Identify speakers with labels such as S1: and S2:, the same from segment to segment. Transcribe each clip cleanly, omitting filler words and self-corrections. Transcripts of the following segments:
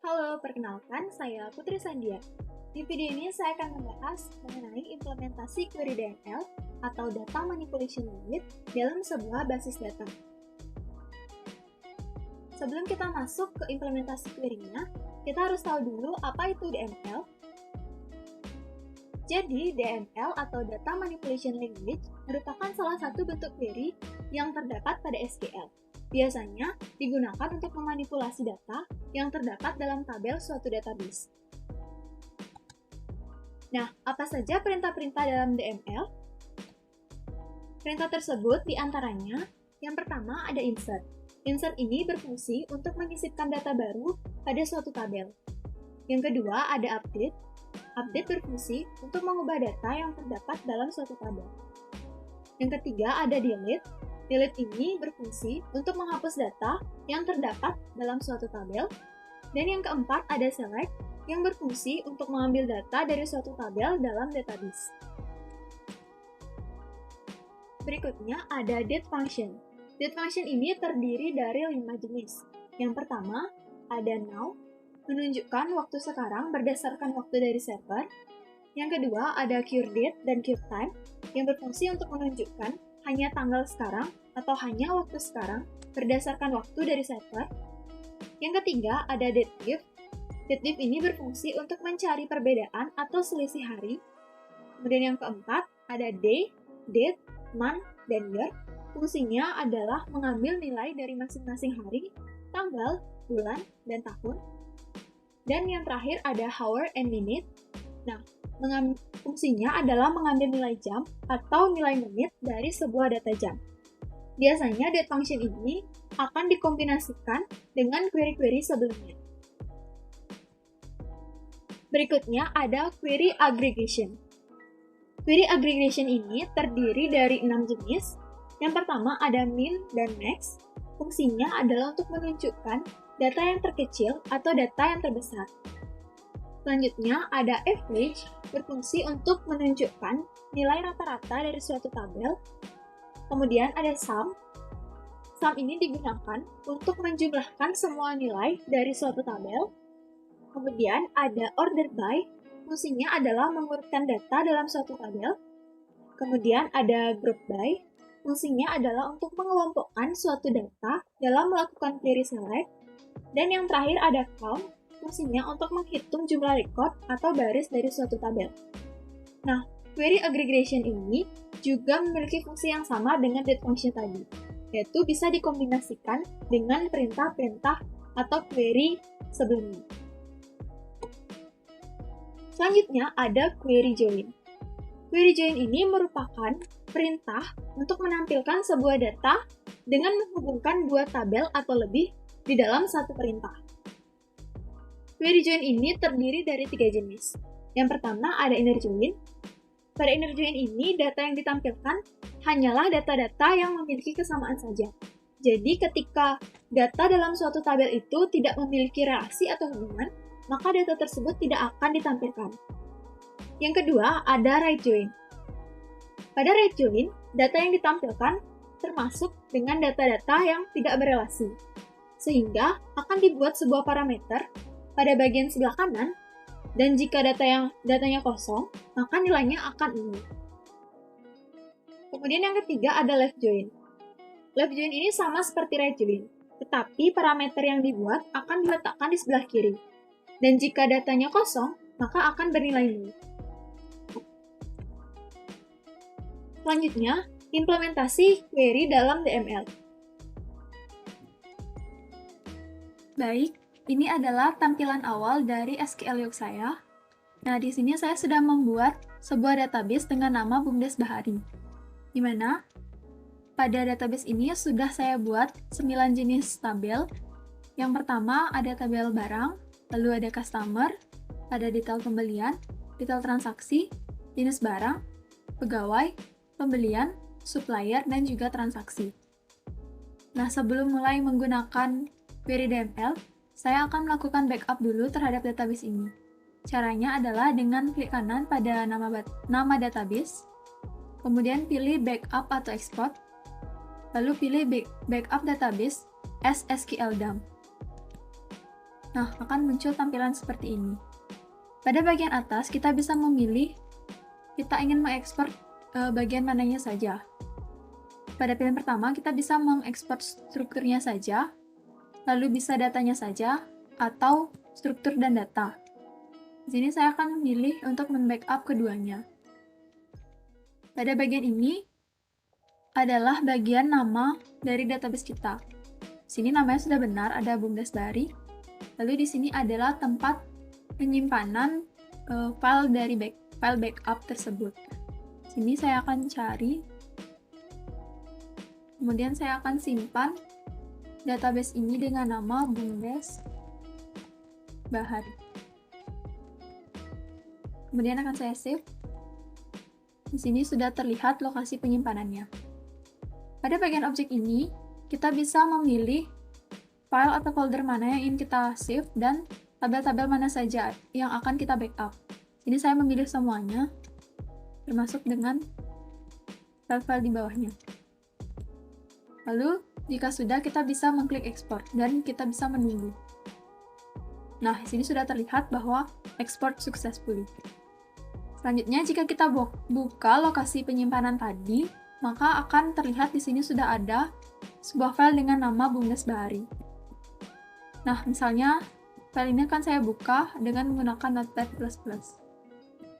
S1: Halo, perkenalkan saya Putri Sandia. Di video ini saya akan membahas mengenai implementasi query DML atau Data Manipulation Unit dalam sebuah basis data. Sebelum kita masuk ke implementasi query-nya, kita harus tahu dulu apa itu DML. Jadi, DML atau Data Manipulation Language merupakan salah satu bentuk query yang terdapat pada SQL. Biasanya digunakan untuk memanipulasi data yang terdapat dalam tabel suatu database. Nah, apa saja perintah-perintah dalam DML? Perintah tersebut diantaranya, yang pertama ada insert. Insert ini berfungsi untuk menyisipkan data baru pada suatu tabel. Yang kedua ada update. Update berfungsi untuk mengubah data yang terdapat dalam suatu tabel. Yang ketiga ada delete. Delete ini berfungsi untuk menghapus data yang terdapat dalam suatu tabel. Dan yang keempat ada select, yang berfungsi untuk mengambil data dari suatu tabel dalam database. Berikutnya ada date function. Date function ini terdiri dari 5 jenis. Yang pertama ada now, menunjukkan waktu sekarang berdasarkan waktu dari server. Yang kedua ada curDate dan curTime, yang berfungsi untuk menunjukkan hanya tanggal sekarang atau hanya waktu sekarang berdasarkan waktu dari server. Yang ketiga ada dateDiff. DateDiff ini berfungsi untuk mencari perbedaan atau selisih hari. Kemudian yang keempat ada day, date, month, dan year. Fungsinya adalah mengambil nilai dari masing-masing hari, tanggal, bulan, dan tahun. Dan yang terakhir ada hour and minute. Nah, fungsinya adalah mengambil nilai jam atau nilai menit dari sebuah data jam. Biasanya date function ini akan dikombinasikan dengan query-query sebelumnya. Berikutnya ada query aggregation. Query aggregation ini terdiri dari 6 jenis. Yang pertama ada min dan max. Fungsinya adalah untuk menunjukkan data yang terkecil atau data yang terbesar. Selanjutnya ada average, berfungsi untuk menunjukkan nilai rata-rata dari suatu tabel. Kemudian ada sum. Sum ini digunakan untuk menjumlahkan semua nilai dari suatu tabel. Kemudian ada order by, fungsinya adalah mengurutkan data dalam suatu tabel. Kemudian ada group by, fungsinya adalah untuk mengelompokkan suatu data dalam melakukan query select. Dan yang terakhir ada count, fungsinya untuk menghitung jumlah record atau baris dari suatu tabel. Nah, query aggregation ini juga memiliki fungsi yang sama dengan date function tadi, yaitu bisa dikombinasikan dengan perintah-perintah atau query sebelumnya. Selanjutnya ada query join. Query join ini merupakan perintah untuk menampilkan sebuah data dengan menghubungkan dua tabel atau lebih di dalam satu perintah. Query join ini terdiri dari 3 jenis. Yang pertama ada inner join. Pada inner join ini, data yang ditampilkan hanyalah data-data yang memiliki kesamaan saja. Jadi ketika data dalam suatu tabel itu tidak memiliki relasi atau hubungan, maka data tersebut tidak akan ditampilkan. Yang kedua ada right join. Pada right join, data yang ditampilkan termasuk dengan data-data yang tidak berelasi, sehingga akan dibuat sebuah parameter pada bagian sebelah kanan, dan jika datanya kosong, maka nilainya akan 0. Kemudian yang ketiga ada left join. Left join ini sama seperti right join, tetapi parameter yang dibuat akan diletakkan di sebelah kiri. Dan jika datanya kosong, maka akan bernilai 0. Selanjutnya, implementasi query dalam DML. Baik, ini adalah tampilan awal dari SQL Yolk saya. Nah, di sini saya sudah membuat sebuah database dengan nama BUMDes Bahari. Di mana pada database ini sudah saya buat 9 jenis tabel. Yang pertama ada tabel barang, lalu ada customer, ada detail pembelian, detail transaksi, jenis barang, pegawai, pembelian, supplier, dan juga transaksi. Nah, sebelum mulai menggunakan query DML, saya akan melakukan backup dulu terhadap database ini. Caranya adalah dengan klik kanan pada nama database, kemudian pilih backup atau export, lalu pilih backup database as SQL dump. Nah, akan muncul tampilan seperti ini. Pada bagian atas, kita bisa memilih kita ingin mengekspor bagian mananya saja. Pada pilihan pertama, kita bisa mengekspor strukturnya saja, lalu bisa datanya saja, atau struktur dan data. Di sini saya akan memilih untuk membackup keduanya. Pada bagian ini adalah bagian nama dari database kita. Sini namanya sudah benar, ada Bumdes Bahari. Lalu di sini adalah tempat penyimpanan file dari file backup tersebut. Sini saya akan cari, kemudian saya akan simpan database ini dengan nama Bumdes Bahari. Kemudian akan saya save. Di sini sudah terlihat lokasi penyimpanannya. Pada bagian objek ini, kita bisa memilih file atau folder mana yang ingin kita save dan tabel-tabel mana saja yang akan kita backup. Ini saya memilih semuanya, termasuk dengan file-file di bawahnya. Lalu, jika sudah, kita bisa mengklik export dan kita bisa menunggu. Nah, di sini sudah terlihat bahwa export successfully. Selanjutnya, jika kita buka lokasi penyimpanan tadi, maka akan terlihat di sini sudah ada sebuah file dengan nama Bumdes Bahari. Nah, misalnya file ini akan saya buka dengan menggunakan Notepad++.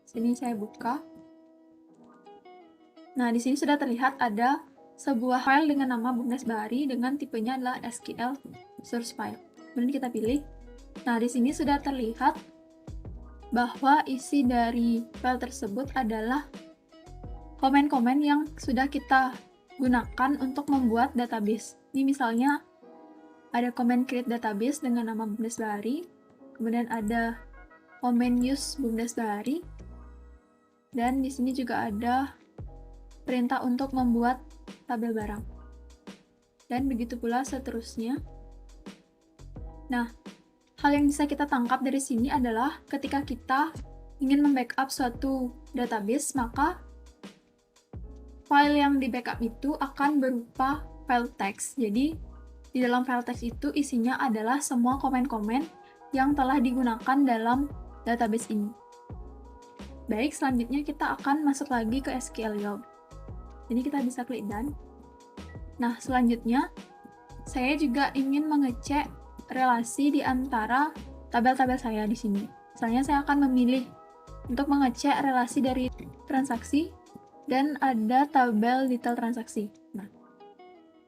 S1: Sini saya buka. Nah, di sini sudah terlihat ada sebuah file dengan nama Bumdes Bahari dengan tipenya adalah SQL source file. Kemudian kita pilih. Nah, di sini sudah terlihat bahwa isi dari file tersebut adalah komen-komen yang sudah kita gunakan untuk membuat database. Ini misalnya ada komen create database dengan nama Bumdes Bahari, kemudian ada komen use Bumdes Bahari, dan di sini juga ada perintah untuk membuat tabel barang. Dan begitu pula seterusnya. Nah, hal yang bisa kita tangkap dari sini adalah ketika kita ingin membackup suatu database, maka file yang di backup itu akan berupa file text. Jadi, di dalam file text itu isinya adalah semua komen-komen yang telah digunakan dalam database ini. Baik, selanjutnya kita akan masuk lagi ke SQL Log. Jadi kita bisa klik Done. Nah, selanjutnya saya juga ingin mengecek relasi di antara tabel-tabel saya di sini. Misalnya saya akan memilih untuk mengecek relasi dari transaksi dan ada tabel detail transaksi. Nah,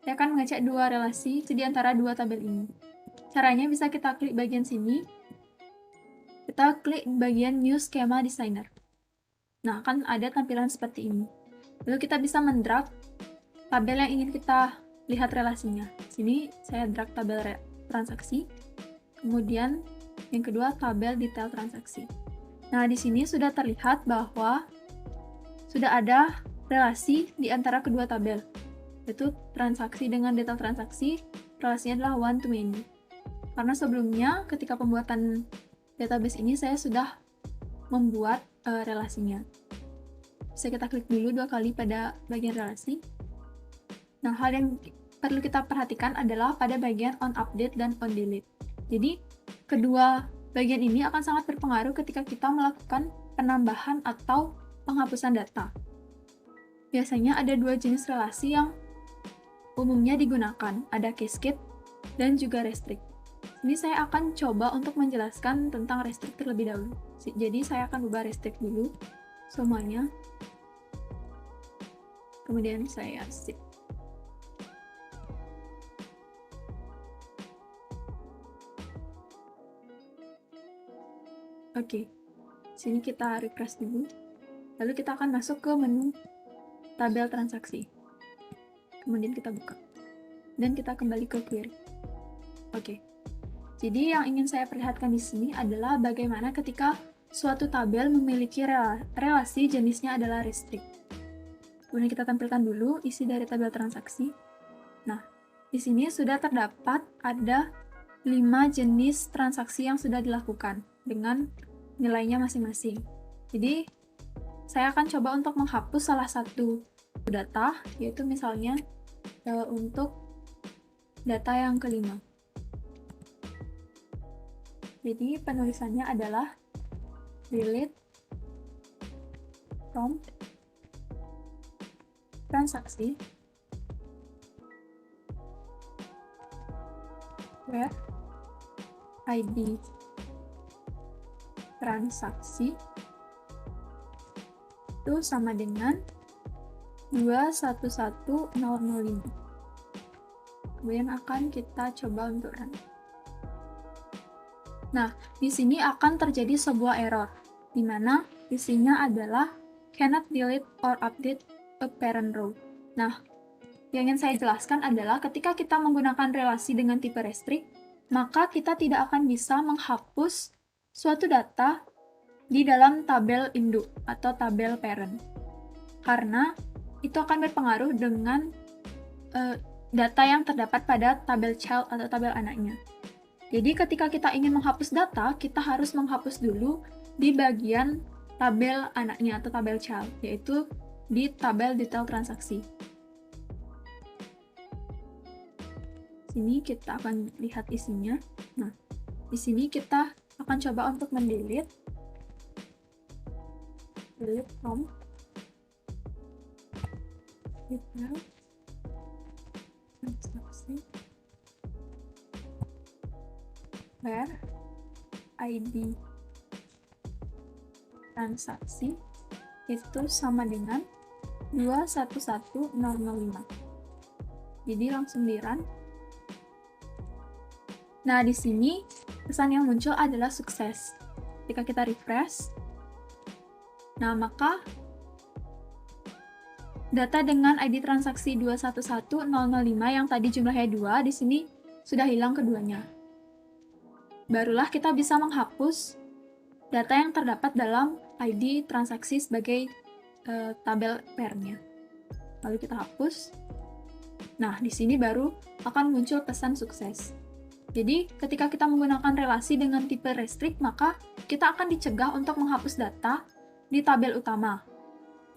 S1: saya akan mengecek dua relasi di antara dua tabel ini. Caranya bisa kita klik bagian sini. Kita klik bagian New Schema Designer. Nah, akan ada tampilan seperti ini. Lalu kita bisa mendrag tabel yang ingin kita lihat relasinya. Sini saya drag tabel transaksi. Kemudian yang kedua tabel detail transaksi. Nah, di sini sudah terlihat bahwa sudah ada relasi di antara kedua tabel, yaitu transaksi dengan detail transaksi, relasinya adalah one to many. Karena sebelumnya ketika pembuatan database ini saya sudah membuat relasinya. Bisa kita klik dulu 2 kali pada bagian relasi. Nah, hal yang perlu kita perhatikan adalah pada bagian on update dan on delete. Jadi, kedua bagian ini akan sangat berpengaruh ketika kita melakukan penambahan atau penghapusan data. Biasanya ada dua jenis relasi yang umumnya digunakan, ada cascade dan juga restrict. Ini saya akan coba untuk menjelaskan tentang restrict terlebih dahulu. Jadi saya akan ubah restrict dulu semuanya. Kemudian saya save. Oke, sini kita refresh dulu. Lalu kita akan masuk ke menu tabel transaksi. Kemudian kita buka. Dan kita kembali ke query. Oke. Jadi yang ingin saya perlihatkan di sini adalah bagaimana ketika suatu tabel memiliki relasi jenisnya adalah restrict. Kemudian kita tampilkan dulu isi dari tabel transaksi. Nah, di sini sudah terdapat ada 5 jenis transaksi yang sudah dilakukan dengan nilainya masing-masing. Jadi, saya akan coba untuk menghapus salah satu data, yaitu misalnya untuk data yang kelima. Jadi penulisannya adalah delete from transaksi where ID transaksi itu sama dengan 211005. Kemudian akan kita coba untuk run. Nah, di sini akan terjadi sebuah error, di mana isinya adalah cannot delete or update a parent row. Nah, yang ingin saya jelaskan adalah ketika kita menggunakan relasi dengan tipe restrict, maka kita tidak akan bisa menghapus suatu data di dalam tabel induk atau tabel parent. Karena itu akan berpengaruh dengan data yang terdapat pada tabel child atau tabel anaknya. Jadi ketika kita ingin menghapus data, kita harus menghapus dulu di bagian tabel anaknya atau tabel child, yaitu di tabel detail transaksi. Sini kita akan lihat isinya. Nah, di sini kita akan coba untuk delete from detail transaksi where ID transaksi itu sama dengan 211005. Jadi langsung di run. Nah, di sini pesan yang muncul adalah sukses. Jika kita refresh, nah maka data dengan ID transaksi 211005 yang tadi jumlahnya 2, di sini sudah hilang keduanya. Barulah kita bisa menghapus data yang terdapat dalam ID transaksi sebagai tabel pair-nya. Lalu kita hapus. Nah, di sini baru akan muncul pesan sukses. Jadi, ketika kita menggunakan relasi dengan tipe restrict, maka kita akan dicegah untuk menghapus data di tabel utama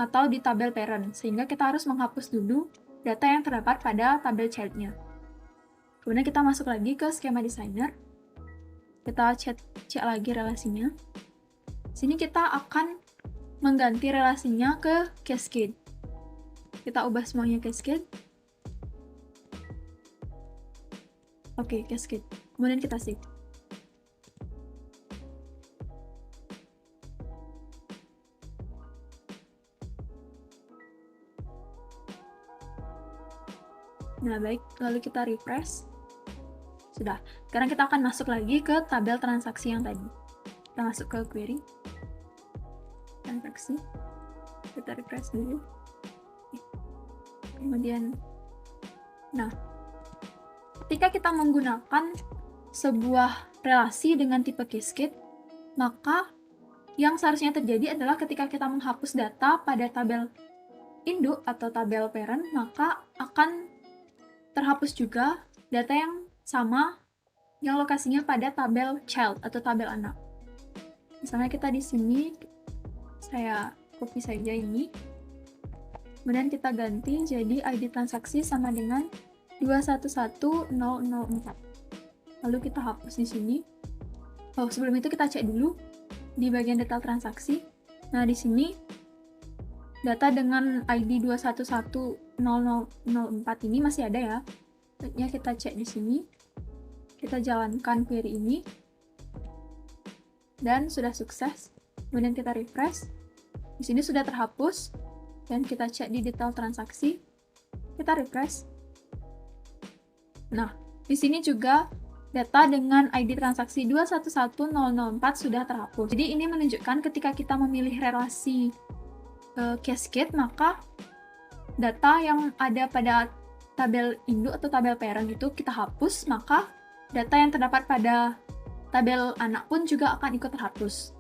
S1: atau di tabel parent, sehingga kita harus menghapus dulu data yang terdapat pada tabel child-nya. Kemudian kita masuk lagi ke skema designer. Kita cek lagi relasinya. Sini kita akan mengganti relasinya ke cascade. Kita ubah semuanya cascade. Oke, cascade. Kemudian kita save. Nah, baik. Lalu kita refresh. Sudah. Sekarang kita akan masuk lagi ke tabel transaksi yang tadi. Kita masuk ke query. Transaksi. Kita refresh dulu. Kemudian, nah, ketika kita menggunakan sebuah relasi dengan tipe cascade, maka yang seharusnya terjadi adalah ketika kita menghapus data pada tabel induk atau tabel parent, maka akan terhapus juga data yang sama yang lokasinya pada tabel child atau tabel anak. Misalnya kita di sini, saya copy saja ini. Kemudian kita ganti jadi ID transaksi sama dengan 211004. Lalu kita hapus di sini. Oh, sebelum itu kita cek dulu di bagian detail transaksi. Nah, di sini data dengan ID 211004 ini masih ada ya. Selanjutnya kita cek di sini. Kita jalankan query ini. Dan sudah sukses. Kemudian kita refresh. Di sini sudah terhapus. Dan kita cek di detail transaksi. Kita refresh. Nah, di sini juga data dengan ID transaksi 211004 sudah terhapus. Jadi ini menunjukkan ketika kita memilih relasi cascade, maka data yang ada pada tabel induk atau tabel parent itu kita hapus, maka data yang terdapat pada tabel anak pun juga akan ikut terhapus.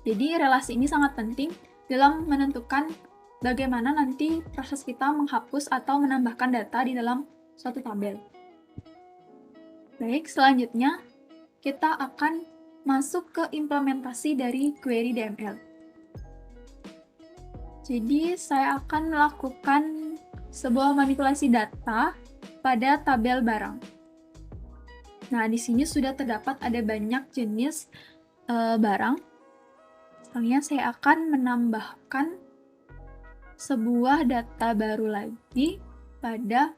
S1: Jadi relasi ini sangat penting dalam menentukan bagaimana nanti proses kita menghapus atau menambahkan data di dalam suatu tabel. Baik, selanjutnya kita akan masuk ke implementasi dari query DML. Jadi, saya akan melakukan sebuah manipulasi data pada tabel barang. Nah, di sini sudah terdapat ada banyak jenis barang. Misalnya saya akan menambahkan sebuah data baru lagi pada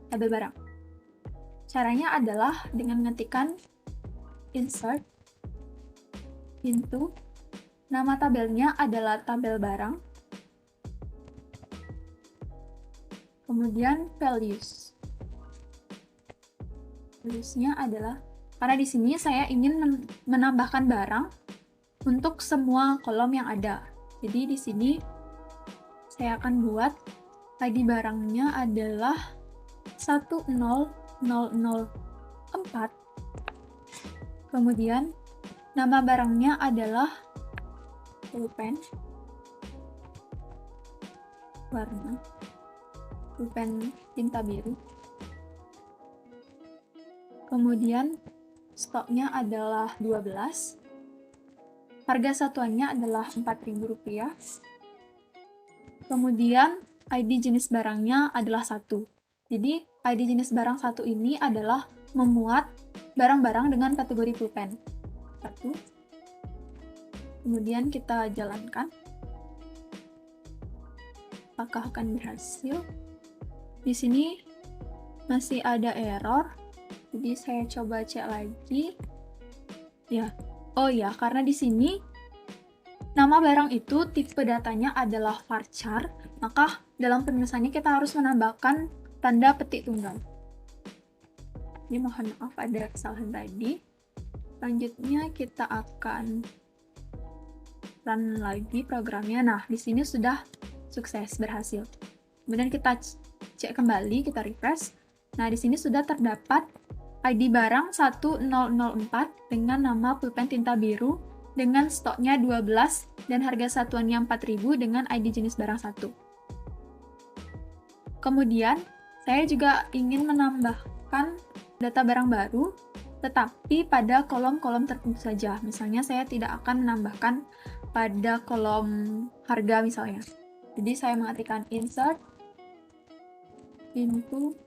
S1: tabel barang. Caranya adalah dengan mengetikkan insert into, nama tabelnya adalah tabel barang, kemudian values. Values-nya adalah, karena di sini saya ingin menambahkan barang untuk semua kolom yang ada. Jadi di sini saya akan buat ID barangnya adalah 10004. Kemudian nama barangnya adalah pulpen warna, pulpen tinta biru. Kemudian stoknya adalah 12. Harga satuannya adalah Rp4.000. Kemudian ID jenis barangnya adalah 1. Jadi ID jenis barang 1 ini adalah memuat barang-barang dengan kategori pulpen. 1. Kemudian kita jalankan. Apakah akan berhasil? Di sini masih ada error. Jadi saya coba cek lagi. Ya. Oh ya, karena di sini nama barang itu tipe datanya adalah varchar, maka dalam penulisannya kita harus menambahkan tanda petik tunggal. Jadi mohon maaf ada kesalahan tadi. Selanjutnya kita akan run lagi programnya. Nah, di sini sudah sukses, berhasil. Kemudian kita cek kembali, kita refresh. Nah, di sini sudah terdapat ID barang 1004 dengan nama pulpen tinta biru dengan stoknya 12 dan harga satuannya 4.000 dengan ID jenis barang 1. Kemudian, saya juga ingin menambahkan data barang baru, tetapi pada kolom-kolom tertentu saja. Misalnya, saya tidak akan menambahkan pada kolom harga misalnya. Jadi, saya mengetikkan insert into,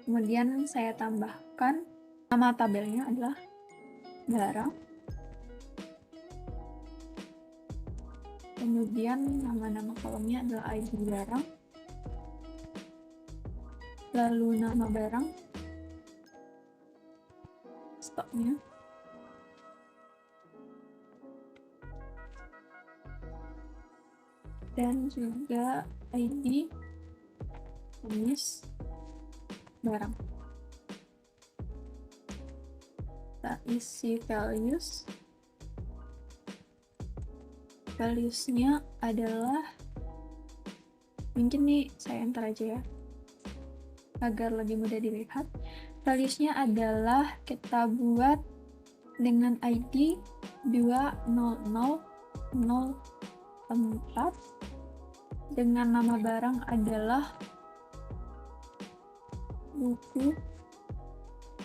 S1: kemudian saya tambahkan nama tabelnya adalah barang. Kemudian nama-nama kolomnya adalah ID barang. Lalu nama barang, stoknya. Dan juga ID jenis barang. Kita isi values. Values-nya adalah, mungkin nih saya enter aja ya, agar lebih mudah dilihat. Values-nya adalah kita buat dengan ID 20004 dengan nama barang adalah buku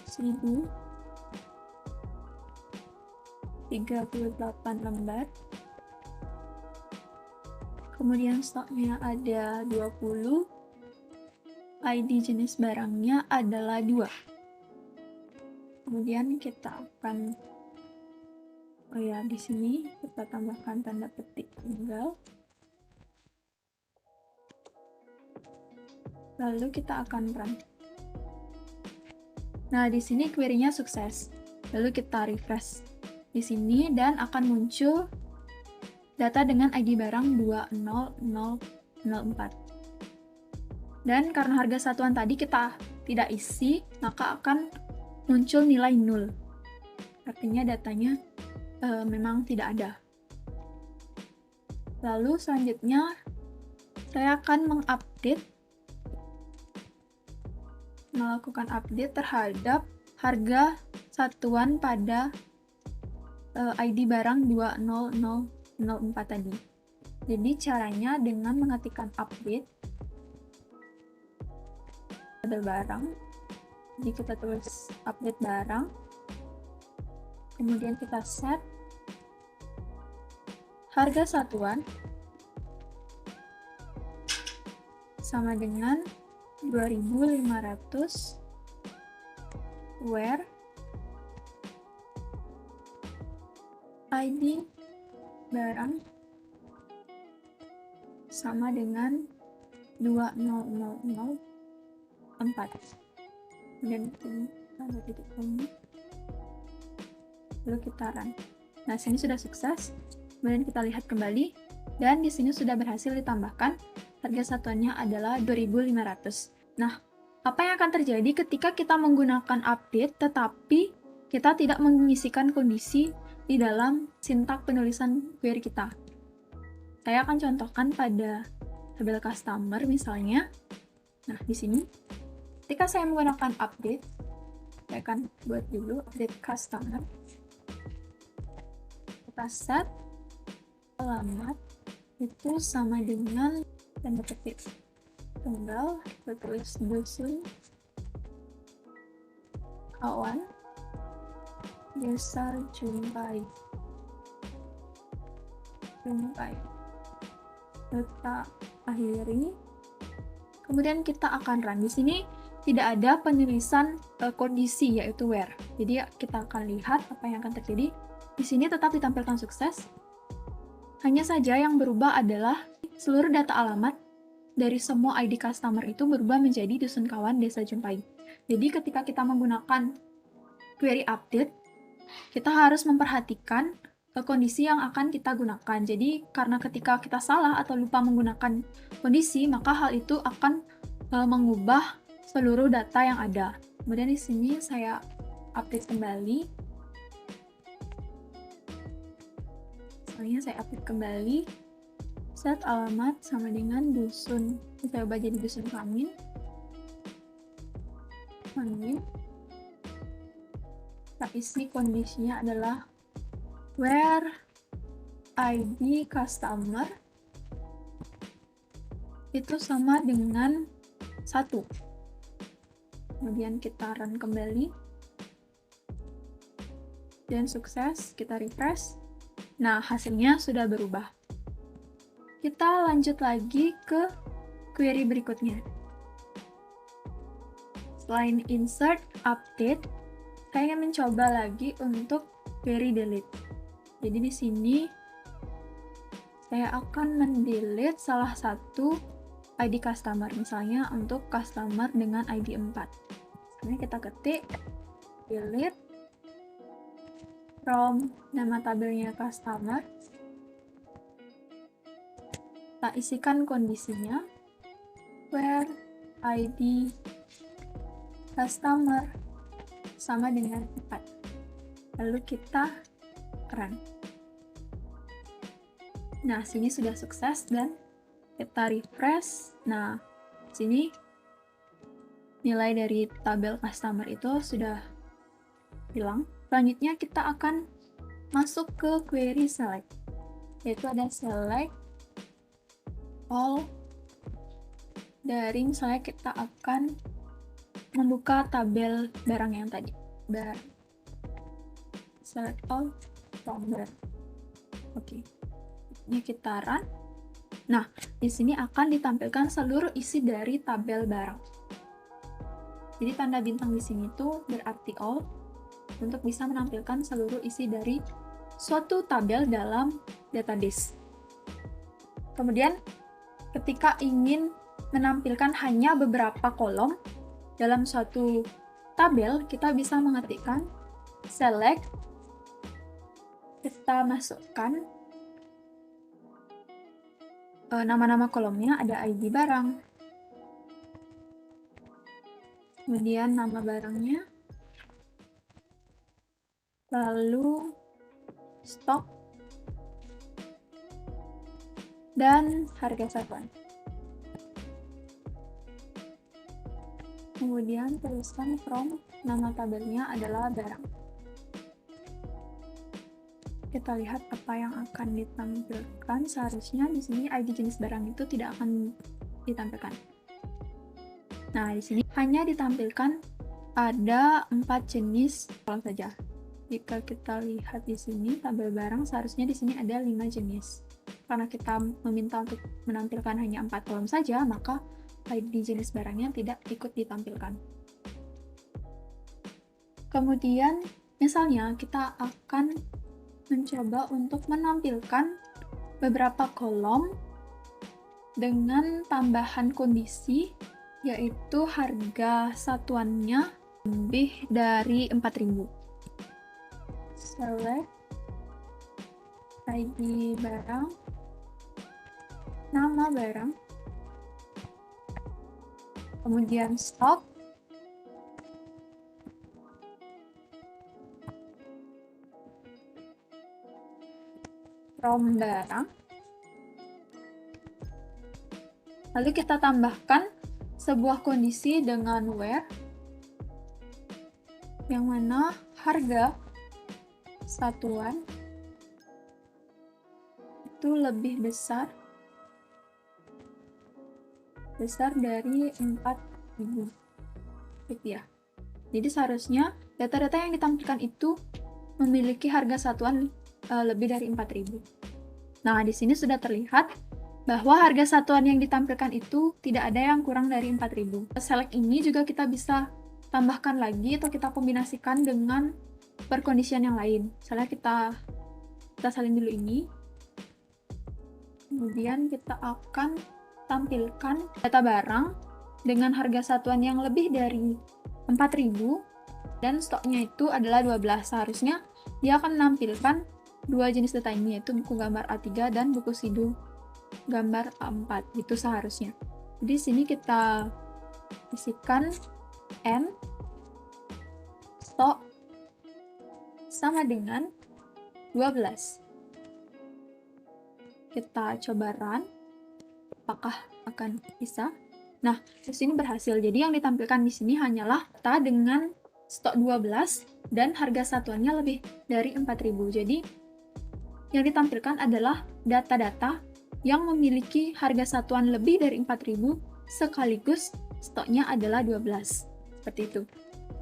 S1: 1038 lembar. Kemudian stoknya ada 20. ID jenis barangnya adalah 2. Kemudian kita akan, oh ya, di sini kita tambahkan tanda petik tunggal. Lalu kita akan run. Nah, di sini query-nya sukses. Lalu kita refresh di sini dan akan muncul data dengan ID barang 20004. Dan karena harga satuan tadi kita tidak isi, maka akan muncul nilai 0. Artinya datanya memang tidak ada. Lalu selanjutnya saya akan melakukan update terhadap harga satuan pada ID barang 20004 tadi. Jadi caranya dengan mengetikkan update tabel barang. Jadi kita tulis update barang. Kemudian kita set harga satuan sama dengan 2500 where ID barang sama dengan 20004. Kemudian ini ada titik koma, lalu kita run. Nah, sini sudah sukses. Kemudian kita lihat kembali, dan di sini sudah berhasil ditambahkan. Harga satuannya adalah 2.500. Nah, apa yang akan terjadi ketika kita menggunakan update tetapi kita tidak mengisikan kondisi di dalam sintak penulisan query kita? Saya akan contohkan pada tabel customer misalnya. Nah, di sini ketika saya menggunakan update, saya akan buat dulu update customer. Kita set alamat itu sama dengan tanda petik tunggal, tulis dusun kawan desa Jumpai. Kita akhiri, kemudian kita akan run. Di sini tidak ada penulisan kondisi, yaitu where. Jadi kita akan lihat apa yang akan terjadi. Di sini tetap ditampilkan sukses. Hanya saja yang berubah adalah seluruh data alamat dari semua ID customer itu berubah menjadi dusun kawan desa Jumpai. Jadi ketika kita menggunakan query update, kita harus memperhatikan kondisi yang akan kita gunakan. Jadi karena ketika kita salah atau lupa menggunakan kondisi, maka hal itu akan mengubah seluruh data yang ada. Kemudian di sini saya update kembali. Misalnya saya update kembali, set alamat sama dengan dusun. Saya ubah jadi dusun Kamin. Kita isi kondisinya adalah where ID customer itu sama dengan 1. Kemudian kita run kembali. Dan sukses, kita refresh. Nah, hasilnya sudah berubah. Kita lanjut lagi ke query berikutnya. Selain insert, update, saya ingin mencoba lagi untuk query delete. Jadi di sini saya akan mendelete salah satu ID customer, misalnya untuk customer dengan ID 4. Ini kita ketik delete from nama tabelnya customer. Kita isikan kondisinya where ID customer sama dengan 4. Lalu kita run. Nah, sini sudah sukses dan kita refresh. Nah, sini nilai dari tabel customer itu sudah hilang. Selanjutnya kita akan masuk ke query select, yaitu ada select all. Dari misalnya kita akan membuka tabel barang yang tadi, select all from there. Oke. Ini kita run. Nah, di sini akan ditampilkan seluruh isi dari tabel barang. Jadi tanda bintang di sini itu berarti all untuk bisa menampilkan seluruh isi dari suatu tabel dalam database. Kemudian, ketika ingin menampilkan hanya beberapa kolom dalam suatu tabel, kita bisa mengetikkan select, kita masukkan nama-nama kolomnya, ada ID barang, kemudian nama barangnya, lalu stok, dan harga satuan. Kemudian tuliskan from, nama tabelnya adalah barang. Kita lihat apa yang akan ditampilkan. Seharusnya di sini ID jenis barang itu tidak akan ditampilkan. Nah, di sini hanya ditampilkan ada 4 jenis kolom saja. Jika kita lihat di sini tabel barang, seharusnya di sini ada 5 jenis. Karena kita meminta untuk menampilkan hanya 4 kolom saja, maka ID jenis barangnya tidak ikut ditampilkan. Kemudian, misalnya kita akan mencoba untuk menampilkan beberapa kolom dengan tambahan kondisi, yaitu harga satuannya lebih dari 4.000. Select ID barang, nama barang, kemudian stok, from barang, lalu kita tambahkan sebuah kondisi dengan where, yang mana harga satuan itu lebih besar dari 4.000 rupiah. Jadi seharusnya data-data yang ditampilkan itu memiliki harga satuan lebih dari 4.000. Nah, di sini sudah terlihat bahwa harga satuan yang ditampilkan itu tidak ada yang kurang dari 4.000. Select ini juga kita bisa tambahkan lagi atau kita kombinasikan dengan perkondisian yang lain. Misalnya kita salin dulu ini. Kemudian kita akan tampilkan data barang dengan harga satuan yang lebih dari 4.000 dan stoknya itu adalah 12. Seharusnya dia akan menampilkan dua jenis data ini, yaitu buku gambar A3 dan buku sidu gambar A4, gitu seharusnya. Di sini kita isikan N stok sama dengan 12. Kita coba run, apakah akan bisa? Nah, di sini berhasil. Jadi yang ditampilkan di sini hanyalah data dengan stok 12 dan harga satuannya lebih dari 4.000. Jadi yang ditampilkan adalah data-data yang memiliki harga satuan lebih dari 4.000 sekaligus stoknya adalah 12. Seperti itu.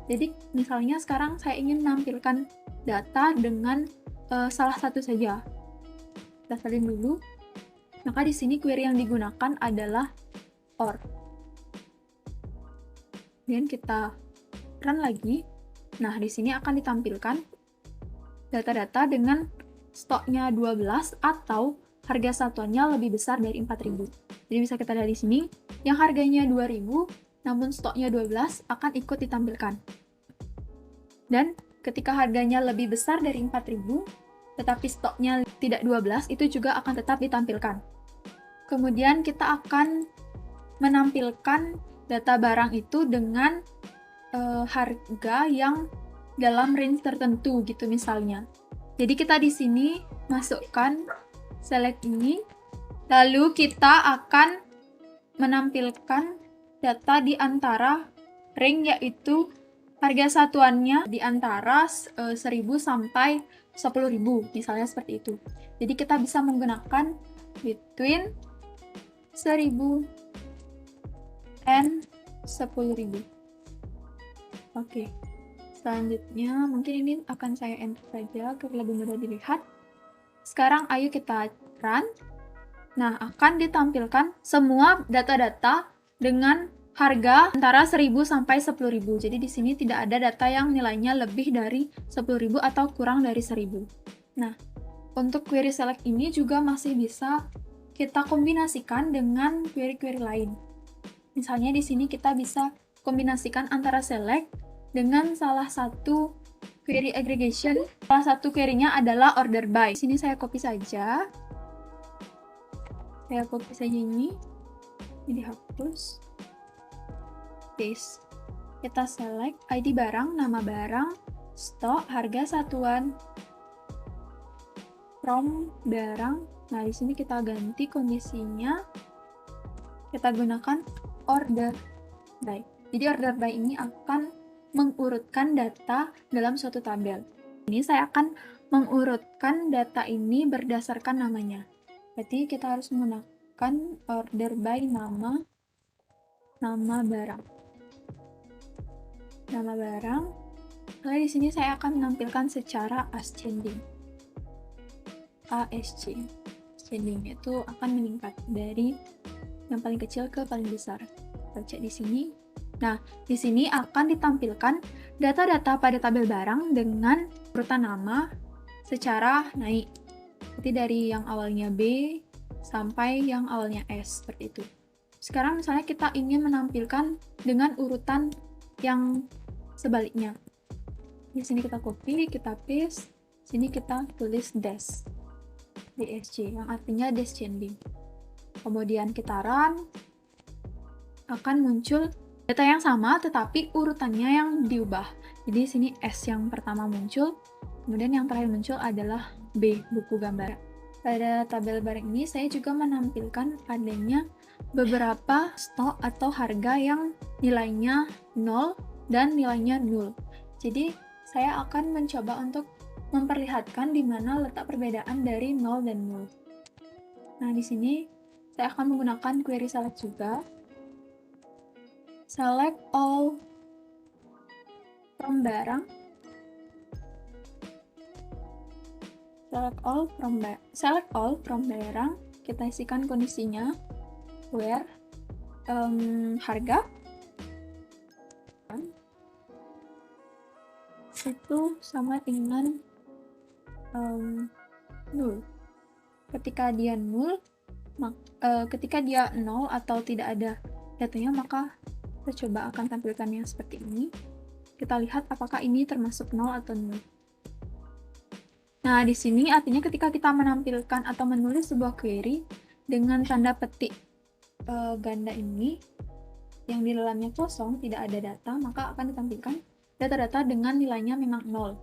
S1: Jadi misalnya sekarang saya ingin menampilkan data dengan salah satu saja. Kita salin dulu. Maka di sini query yang digunakan adalah OR. Kemudian kita run lagi. Nah, di sini akan ditampilkan data-data dengan stoknya 12 atau harga satuannya lebih besar dari 4.000. Jadi bisa kita lihat di sini, yang harganya 2.000 namun stoknya 12 akan ikut ditampilkan. Dan ketika harganya lebih besar dari 4.000, tetapi stoknya tidak 12, itu juga akan tetap ditampilkan. Kemudian kita akan menampilkan data barang itu dengan harga yang dalam range tertentu gitu misalnya. Jadi kita di sini masukkan select ini, lalu kita akan menampilkan data di antara range, yaitu harga satuannya di antara 1.000 sampai 10.000, misalnya seperti itu. Jadi kita bisa menggunakan between 1.000 and 10.000. Oke. Selanjutnya, mungkin ini akan saya enter saja agar lebih mudah dilihat. Sekarang ayo kita run. Nah, akan ditampilkan semua data-data dengan harga antara 1.000 sampai 10.000. Jadi di sini tidak ada data yang nilainya lebih dari 10.000 atau kurang dari 1.000. Nah, untuk query select ini juga masih bisa kita kombinasikan dengan query-query lain. Misalnya di sini kita bisa kombinasikan antara select dengan salah satu query aggregation. Salah satu query-nya adalah order by. Di sini saya copy saja. Saya copy saja ini dihapus. Paste. Kita select ID barang, nama barang, stok, harga satuan, from barang. Nah, di sini kita ganti kondisinya. Kita gunakan order by. Jadi order by ini akan mengurutkan data dalam suatu tabel. Ini saya akan mengurutkan data ini berdasarkan namanya. Berarti kita harus menggunakan order by nama barang. Nama barang. Lalu di sini saya akan menampilkan secara ascending. ASC. Ascending itu akan meningkat dari yang paling kecil ke paling besar. Kita cek di sini. Nah, di sini akan ditampilkan data-data pada tabel barang dengan urutan nama, secara naik. Jadi dari yang awalnya B sampai yang awalnya S, seperti itu. Sekarang misalnya kita ingin menampilkan dengan urutan yang sebaliknya. Di sini kita copy, kita paste, sini kita tulis dash, DSC, yang artinya descending. Kemudian kita run, akan muncul data yang sama tetapi urutannya yang diubah. Jadi sini S yang pertama muncul, kemudian yang terakhir muncul adalah B, buku gambar. Pada tabel barang ini saya juga menampilkan adanya beberapa stok atau harga yang nilainya 0 dan nilainya 0. Jadi saya akan mencoba untuk memperlihatkan di mana letak perbedaan dari 0 dan 0. Nah, di sini saya akan menggunakan query select juga. Select all from barang. Select all from barang. Kita isikan kondisinya where harga itu sama dengan 0. Ketika dia 0, ketika dia 0 atau tidak ada datanya, maka kita coba akan tampilkannya seperti ini. Kita lihat apakah ini termasuk 0 atau 0. Nah, di sini artinya ketika kita menampilkan atau menulis sebuah query dengan tanda petik ganda ini, yang di dalamnya kosong, tidak ada data, maka akan ditampilkan data-data dengan nilainya memang 0.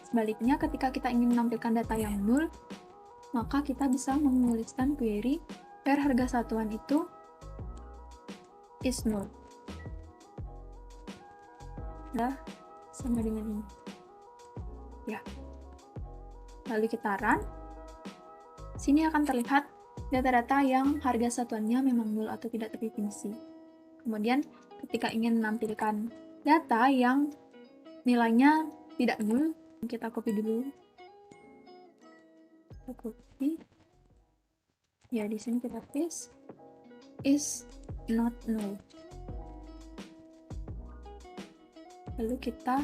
S1: Sebaliknya, ketika kita ingin menampilkan data yang 0, maka kita bisa menuliskan query where harga satuan itu is 0. Nah, sama dengan ini. Ya. Lalu kita run. Sini akan terlihat data-data yang harga satuannya memang 0 atau tidak terdefinisi. Kemudian, ketika ingin menampilkan data yang nilainya tidak 0, kita copy dulu. Kita copy. Ya, di sini kita paste is not 0. Lalu kita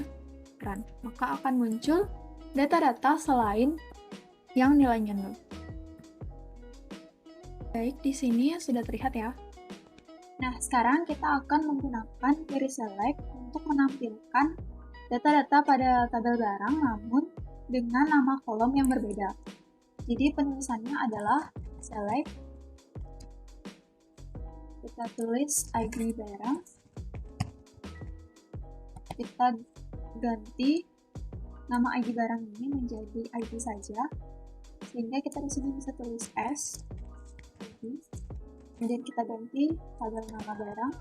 S1: run. Maka akan muncul data-data selain yang nilainya 0. Baik, di sini sudah terlihat ya. Nah, sekarang kita akan menggunakan query select untuk menampilkan data-data pada tabel barang namun dengan nama kolom yang berbeda. Jadi penulisannya adalah select, kita tulis ID barang, kita ganti nama ID barang ini menjadi ID saja, sehingga kita di sini bisa tulis S. Kemudian kita ganti tabel nama barang,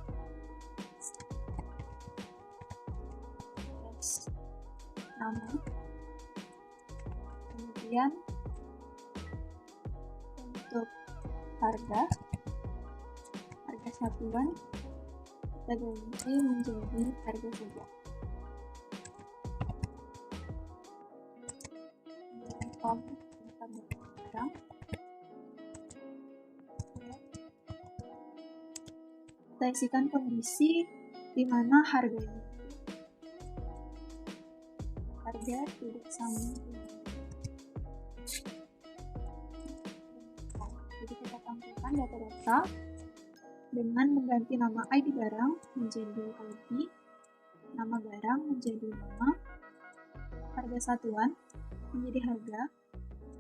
S1: S, nama, kemudian untuk harga satuan kita ganti menjadi harga saja. Barang. Kita isikan kondisi di mana harganya tidak sama dengan. Jadi kita tampilkan data-data dengan mengganti nama ID barang menjadi ID, nama barang menjadi nama, harga satuan menjadi harga,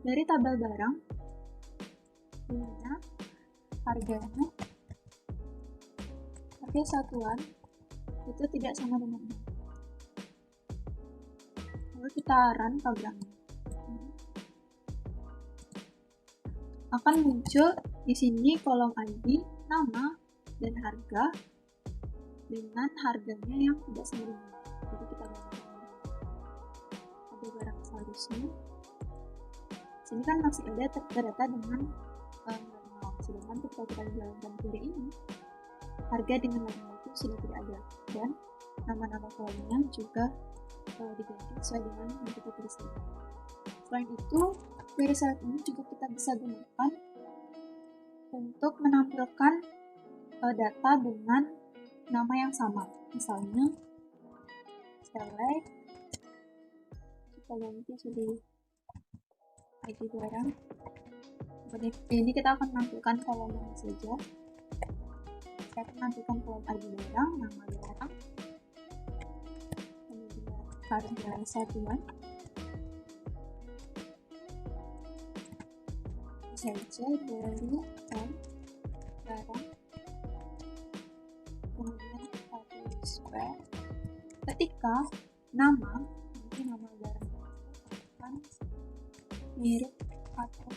S1: dari tabel barang di mana harganya harga satuan itu tidak sama dengan ini. Lalu kita run programnya. Akan muncul di sini kolom ID, nama, dan harga dengan harganya yang tidak sama dengan ini. Jadi kita bandingkan ada barang seharusnya. Sini kan masih ada terdata dengan normal. Sedangkan ketika kita menjalankan query ini, harga dengan normal itu sudah tidak ada, dan nama-nama kolomnya juga diganti sesuai dengan yang kita tulis tadi. Selain itu, query select ini juga kita bisa gunakan untuk menampilkan data dengan nama yang sama. Misalnya, select, kita ganti jadi ID barang. Ini kita akan menampilkan kolom mana saja. Saya akan menampilkan kolom ID barang, nama barang, kemudian harga satuan, saja dari barang, kemudian satu square. Ketika nama, nanti nama barang akan mirip atau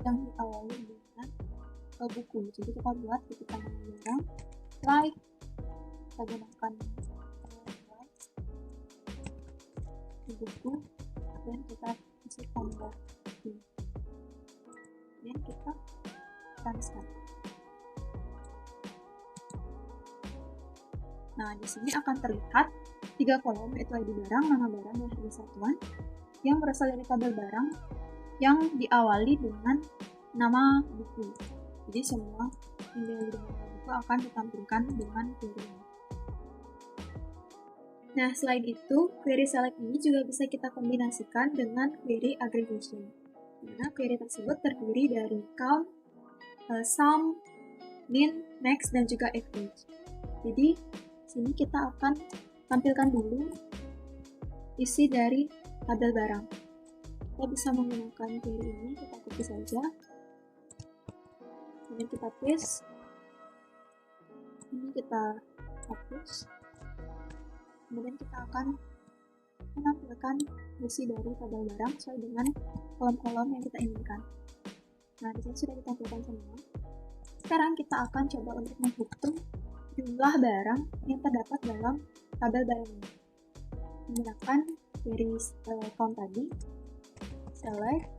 S1: yang diawali dengan buku. Jadi kita buat ketika nama barang like, kita gunakan like di buku dan kita isi tambah ini. Dan kita transfer. Nah, di sini akan terlihat 3 kolom, yaitu ID barang, nama barang, dan harga satuan yang berasal dari tabel barang yang diawali dengan nama buku. Jadi semua yang diawali dengan nama buku akan ditampilkan dengan query ini. Nah, selain itu, query select ini juga bisa kita kombinasikan dengan query aggregation. Dimana query tersebut terdiri dari count, sum, min, max, dan juga average. Jadi, sini kita akan tampilkan dulu isi dari tabel barang. Kita bisa menggunakan query ini, kita copy saja, kemudian kita paste, ini kita hapus, kemudian kita akan menampilkan isi dari tabel barang sesuai dengan kolom-kolom yang kita inginkan. Nah, di sini sudah ditampilkan semua. Sekarang kita akan coba untuk menghitung jumlah barang yang terdapat dalam tabel barang ini. Menggunakan query count tadi, select,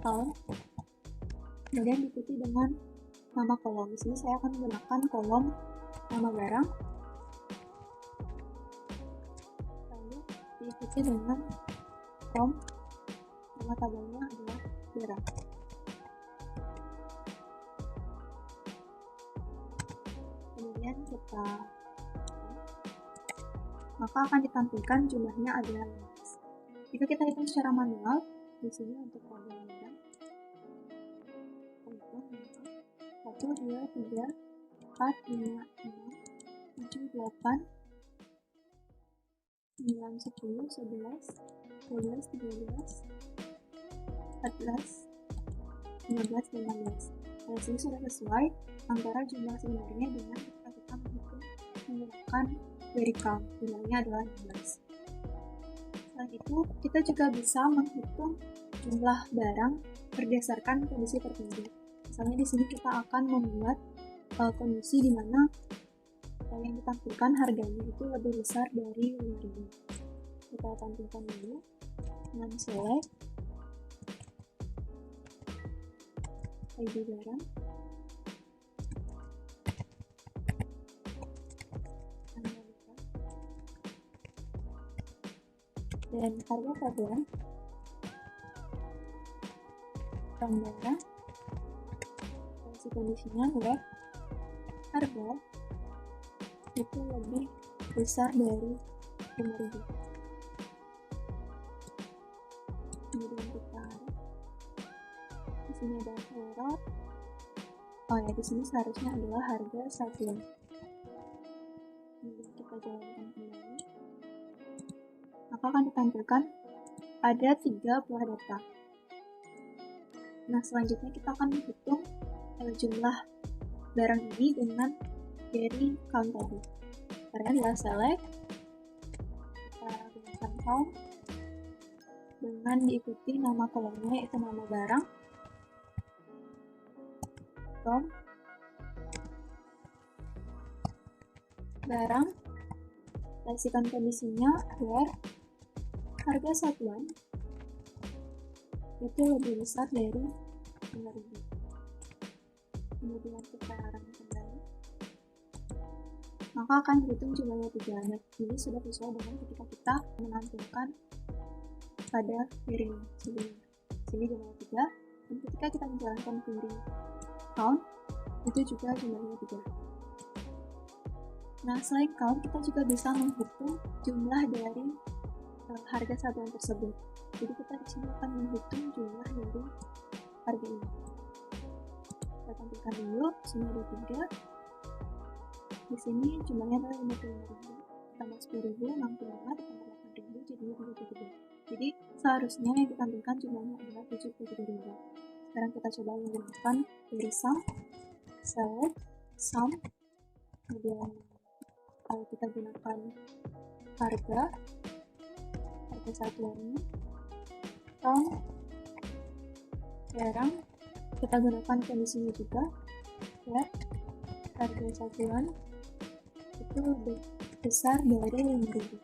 S1: count, kemudian diikuti dengan nama kolom. Di sini saya akan menggunakan kolom nama barang, lalu diikuti dengan from, nama tabelnya adalah barang. Kemudian kita, maka akan ditampilkan jumlahnya adalah 15. Jika kita hitung secara manual, di sini untuk tabel barang, 1, 2, 3, 4, 5, 6, 7, 8, 9, 10, 11, 12, 13, 14, 15, dan 16. Nah, sini sudah sesuai antara jumlah sebenarnya dengan ketika kita menghitung menggunakan query count, jumlahnya adalah 16. Selain itu, kita juga bisa menghitung jumlah barang berdasarkan kondisi tertentu. Misalnya di sini kita akan membuat kondisi di mana yang ditampilkan harganya itu lebih besar dari 5.000. Kita tampilkan dulu dengan select ID barang, dan harga satuan, barang, kondisinya web, harga itu lebih besar dari 5.000. Kemudian kita di sini ada error. Oh ya, di sini seharusnya adalah harga satuan. Kemudian kita jalankan kembali, maka akan ditampilkan ada 3 buah data. Nah, selanjutnya kita akan menghitung jumlah barang ini dengan query count tadi. Caranya adalah select, kita gunakan count dengan diikuti nama kolomnya yaitu nama barang, from, barang, kita isikan kondisinya where harga satuan itu lebih besar dari 5.000. Kemudian kita run kembali, maka akan dihitung jumlahnya 3. Nah, ini sudah sesuai dengan ketika kita menampilkan pada query sebelumnya. Sini jumlahnya 3, dan ketika kita menjalankan query count, itu juga jumlahnya 3. Nah, selain count, kita juga bisa menghitung jumlah dari harga satuan tersebut. Jadi kita di sini akan menghitung jumlah dari harga ini. Kita tampilkan dulu, di sini ada 3. Di sini jumlahnya adalah 55.000, ditambah 10.000, 65, ditambah 8.000, jadinya 73. Jadi seharusnya yang ditampilkan jumlahnya adalah 73.000. Sekarang kita coba menggunakan query sum, select, sum, kemudian kita gunakan harga satuannya, from, sekarang kita gunakan kondisinya juga, ya, harga satuan itu lebih besar dari 5.000.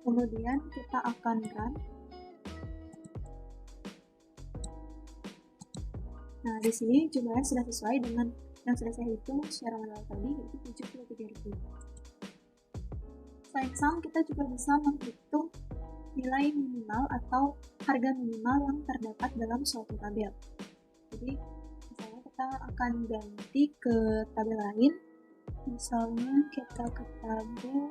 S1: Kemudian kita akan run. Nah, di sini jumlahnya sudah sesuai dengan yang sudah saya hitung secara manual tadi, yaitu 73.000. Selain sum, kita juga bisa menghitung nilai minimal atau harga minimal yang terdapat dalam suatu tabel. Jadi, misalnya kita akan ganti ke tabel lain. Misalnya kita ke tabel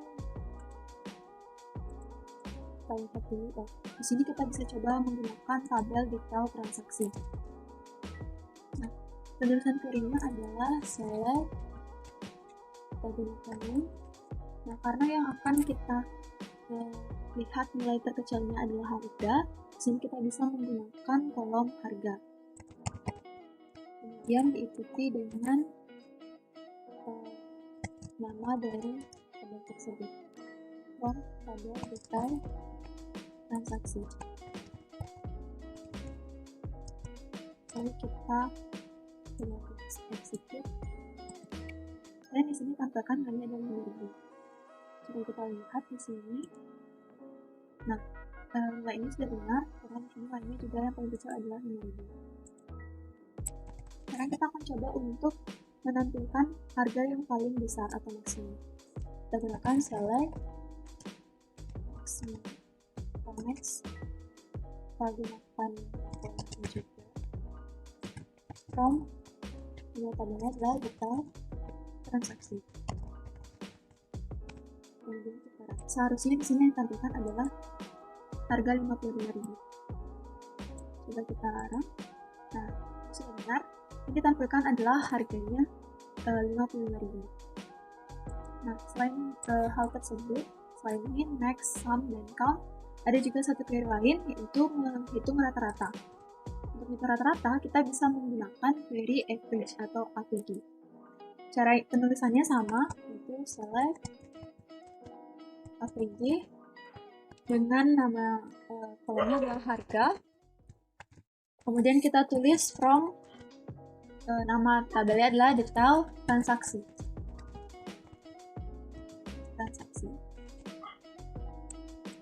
S1: dulu. Di sini kita bisa coba menggunakan tabel detail transaksi. Nah, penulisan query-nya adalah select, kita gunakan ini. Nah, karena yang akan kita lihat nilai terkecilnya adalah harga, di sini kita bisa menggunakan kolom harga. Kemudian diikuti dengan nama dari tabel tersebut. From tabel detail transaksi. Lalu kita gunakan execute. Dan di sini tampilkan hanya ada 5.000. Coba kita lihat di sini. Nah, nilai ini sudah benar karena di sini nilainya juga yang paling kecil adalah 5.000. Sekarang kita akan coba untuk menampilkan harga yang paling besar atau maksimum. Kita gunakan select, maksimum, max, kita gunakan juga from, tabelnya adalah detail transaksi. Kemudian kita seharusnya di sini yang ditampilkan adalah harga 55.000. Coba kita run. Nah, sudah benar. Yang ditampilkan adalah harganya 55.000. Nah, selain hal tersebut, selain ini next, sum, dan count, ada juga satu query lain, yaitu menghitung rata-rata. Untuk menghitung rata-rata, kita bisa menggunakan query average atau AVG. Cara penulisannya sama, yaitu select AVG dengan nama kolomnya adalah harga. Kemudian kita tulis from, nama tabelnya adalah detail transaksi.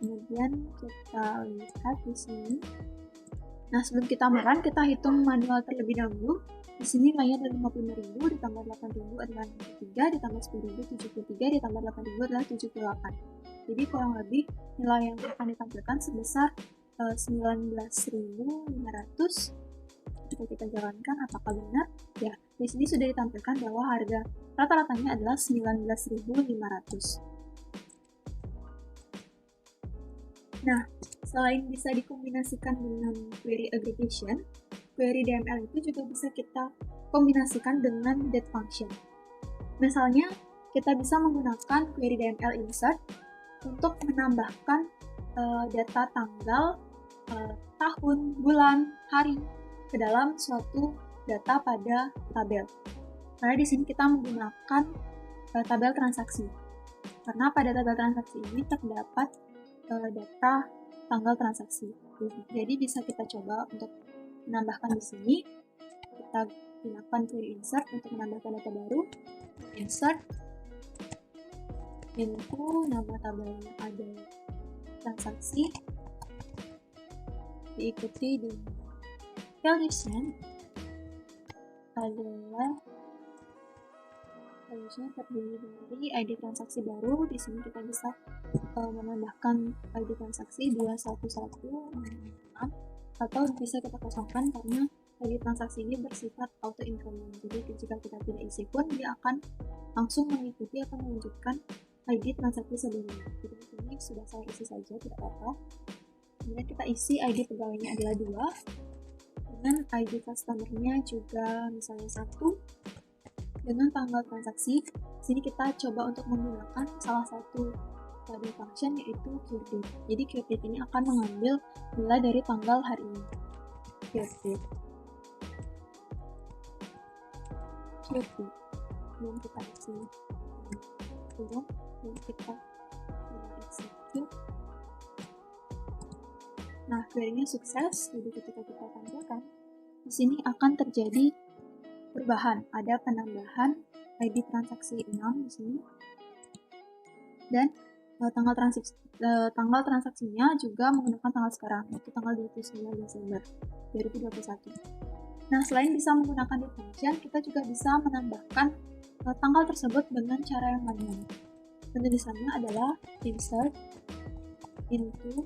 S1: Kemudian kita lihat di sini. Nah, sebelum kita merun, kita hitung manual terlebih dahulu. Di sini nilainya ada 55.000, ditambah 8.000 adalah 63, ditambah 10.000 73, ditambah 8.000 adalah 78. Jadi kurang lebih nilai yang akan ditampilkan sebesar 19.500. Jika kita jalankan, apakah benar? Ya, di sini sudah ditampilkan bahwa harga rata-ratanya adalah 19.500. Nah, selain bisa dikombinasikan dengan query aggregation, query DML itu juga bisa kita kombinasikan dengan date function. Misalnya, kita bisa menggunakan query DML insert untuk menambahkan data tanggal, tahun, bulan, hari ke dalam suatu data pada tabel. Karena di sini kita menggunakan tabel transaksi. Karena pada tabel transaksi ini terdapat data tanggal transaksi. Jadi bisa kita coba untuk menambahkan di sini. Kita gunakan query insert untuk menambahkan data baru. Insert into nama tabelnya ada transaksi, diikuti dengan valuation adalah valuation terdiri dari ID transaksi baru. Di sini kita bisa menambahkan ID transaksi 21166, atau bisa kita kosongkan karena ID transaksi ini bersifat auto increment. Jadi jika kita tidak isi pun dia akan langsung mengikuti atau melanjutkan ID transaksi sebelumnya. Jadi di sini sudah saya isi saja, tidak apa-apa. Kemudian kita isi ID pegawainya adalah 2, dengan ID customer-nya juga misalnya 1, dengan tanggal transaksi. Di sini kita coba untuk menggunakan salah satu kode function yaitu QDate. Jadi QDate ini akan mengambil mulai dari tanggal hari ini. QDate. Belum kita isi. Belum kita execute. Nah, query-nya sukses. Jadi ketika kita tampilkan, di sini akan terjadi perubahan. Ada penambahan ID transaksi 6 di sini. Dan tanggal transaksinya juga menggunakan tanggal sekarang, yaitu tanggal 29 Desember 2021. Nah, selain bisa menggunakan date function, kita juga bisa menambahkan tanggal tersebut dengan cara yang manual. Penulisannya adalah insert into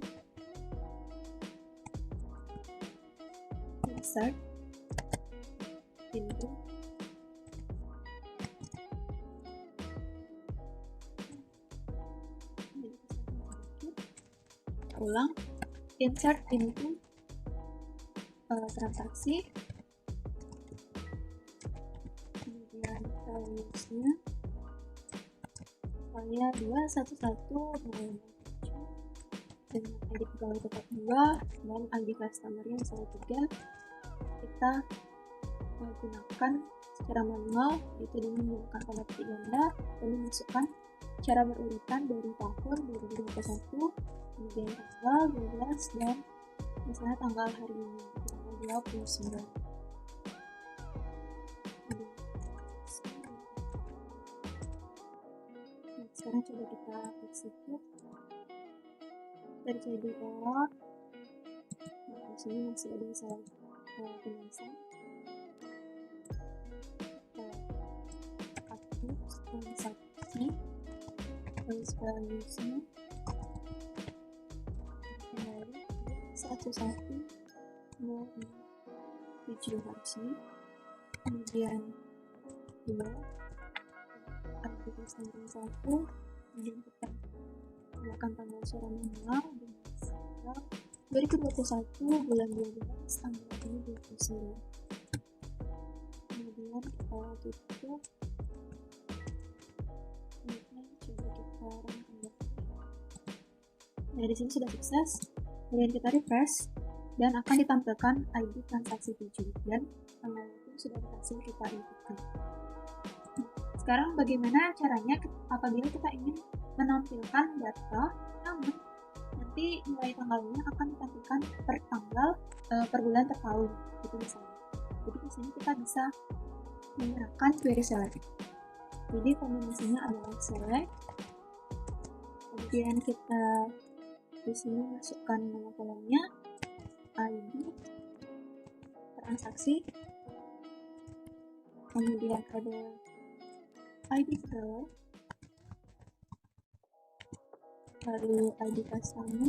S1: insert into transaksi, kemudian values-nya saya 211 dengan ID pegawai tetap 2 dan ID customer-nya misalnya 3. Kita menggunakan secara manual, yaitu dengan menggunakan tanda petik ganda dan memasukkan cara berurutan dari tahun 2021, kemudian tanggal 12 dan misalnya tanggal hari ini, tanggal 29. Nah, sekarang coba kita execute. Terjadi error. Nah, di sini masih ada salah penulisan. Aktif transaksi, terus values-nya kembali 1107 harusnya, kemudian 2 aktivitas tanggal 1, kemudian kita melakukan tanggal secara manual dengan tanggal 2021 bulan 12 tanggal ini 29. Kemudian kita tutup. Kemudian coba kita run kembali. Nah, di sini sudah sukses. Kemudian kita refresh dan akan ditampilkan ID transaksi 7 dan tanggal pun sudah berhasil kita inputkan. Sekarang bagaimana caranya apabila kita ingin menampilkan data, namun nanti nilai tanggalnya akan ditampilkan per tanggal, per bulan, per tahun, gitu misalnya. Jadi di sini kita bisa menggunakan query select. Jadi kombinasinya adalah select, kemudian kita di sini masukkan nama kolomnya, ID transaksi, kemudian ada ID pegawai, lalu ID customer,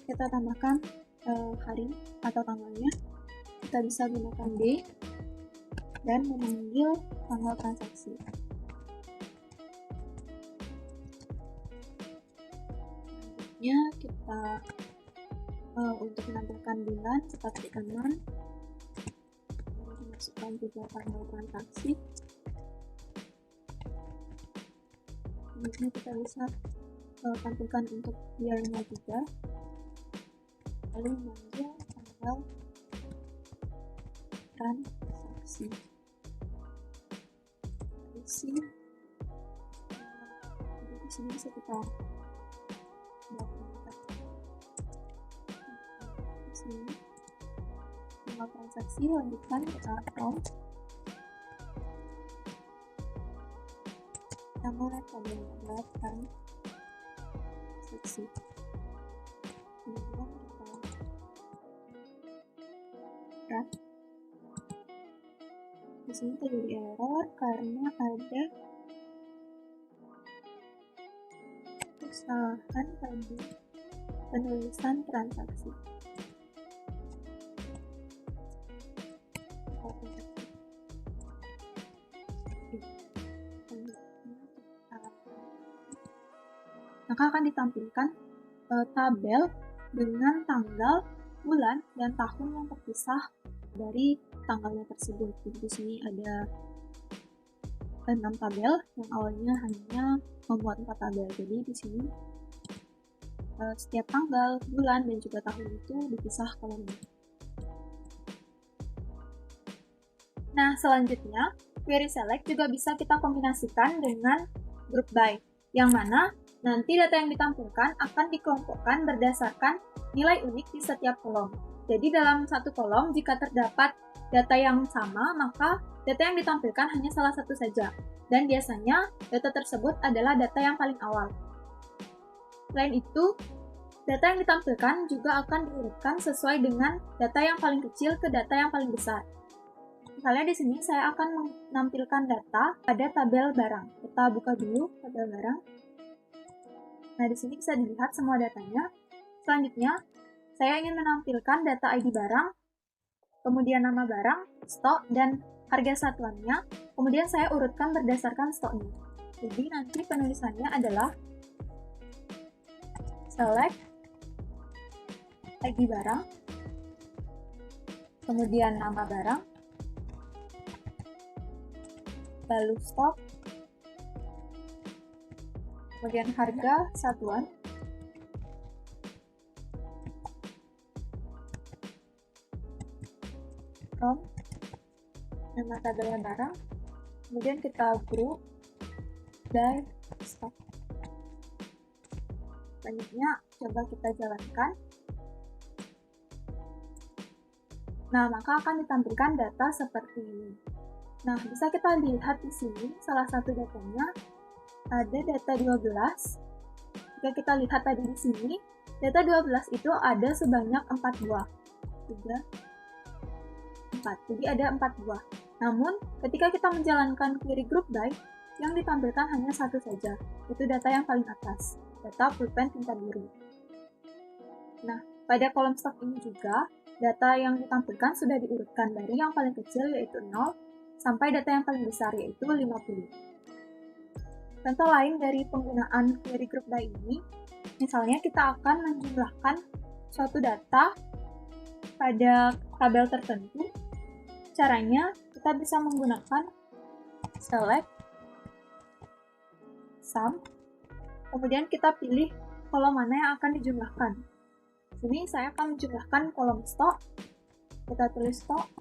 S1: kita tambahkan hari atau tanggalnya. Kita bisa gunakan D dan memanggil tanggal transaksi. Selanjutnya kita untuk menampilkan bulan kita ketik kanan, masukkan juga tanggal transaksi. Kemudian kita bisa tampilkan untuk year-nya juga, lalu memanggil tanggal transaksi. Isi di sini bisa kita sini tanggal transaksi, lanjutkan ke account. Nama pada daftar seksi. Kemudian kita run. Di sini terjadi error karena ada kesalahan pada penulisan transaksi. maka akan ditampilkan tabel dengan tanggal, bulan, dan tahun yang terpisah dari tanggalnya tersebut. Jadi di sini ada 6 tabel yang awalnya hanya memuat 4 tabel. Jadi di sini setiap tanggal, bulan, dan juga tahun itu dipisah kolomnya. Nah, selanjutnya, query select juga bisa kita kombinasikan dengan group by, yang mana nanti data yang ditampilkan akan dikelompokkan berdasarkan nilai unik di setiap kolom. Jadi dalam satu kolom, jika terdapat data yang sama, maka data yang ditampilkan hanya salah satu saja. Dan biasanya, data tersebut adalah data yang paling awal. Selain itu, data yang ditampilkan juga akan diurutkan sesuai dengan data yang paling kecil ke data yang paling besar. Misalnya di sini saya akan menampilkan data pada tabel barang. Kita buka dulu tabel barang. Nah, di sini bisa dilihat semua datanya. Selanjutnya, saya ingin menampilkan data ID barang, kemudian nama barang, stok, dan harga satuannya. Kemudian saya urutkan berdasarkan stoknya. Jadi nanti penulisannya adalah select ID barang, kemudian nama barang, lalu stok, kemudian harga satuan, from, nama tabelnya barang, kemudian kita group by stok. Selanjutnya coba kita jalankan. Nah, maka akan ditampilkan data seperti ini. Nah, bisa kita lihat di sini, salah satu datanya ada data 12. Jika kita lihat tadi di sini, data 12 itu ada sebanyak 4 buah. 3, 4. Jadi ada 4 buah. Namun, ketika kita menjalankan query group by, yang ditampilkan hanya satu saja, yaitu data yang paling atas, data pulpen tinta biru. Nah, pada kolom stok ini juga, data yang ditampilkan sudah diurutkan dari yang paling kecil yaitu 0, sampai data yang paling besar yaitu 50. Contoh lain dari penggunaan query group by ini, misalnya kita akan menjumlahkan suatu data pada tabel tertentu. Caranya, kita bisa menggunakan select, sum, kemudian kita pilih kolom mana yang akan dijumlahkan. Sini saya akan menjumlahkan kolom stok, kita tulis stok,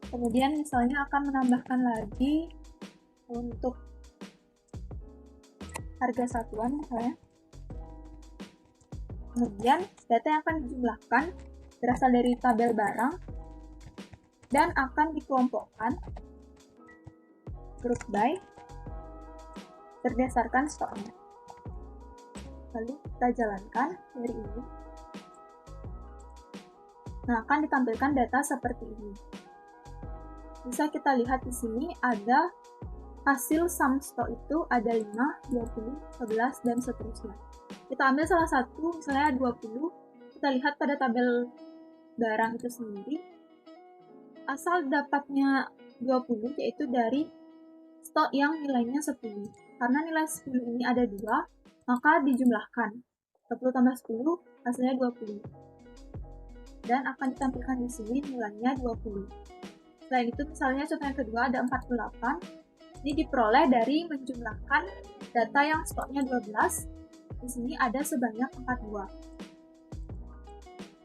S1: kemudian misalnya akan menambahkan lagi untuk harga satuan misalnya. Kemudian data yang akan dijumlahkan berasal dari tabel barang dan akan dikelompokkan group by berdasarkan stoknya. Lalu kita jalankan query ini. Nah, akan ditampilkan data seperti ini. Bisa kita lihat di sini ada hasil sum stok itu ada 5, 20, 11, dan seterusnya. Kita ambil salah satu, misalnya 20, kita lihat pada tabel barang itu sendiri, asal dapatnya 20 yaitu dari stok yang nilainya 10. Karena nilai 10 ini ada 2, maka dijumlahkan. 10 tambah 10, hasilnya 20. Dan akan ditampilkan di sini nilainya 20. Selain itu, misalnya contoh yang kedua ada 48. Ini diperoleh dari menjumlahkan data yang stoknya 12. Di sini ada sebanyak 4 buah.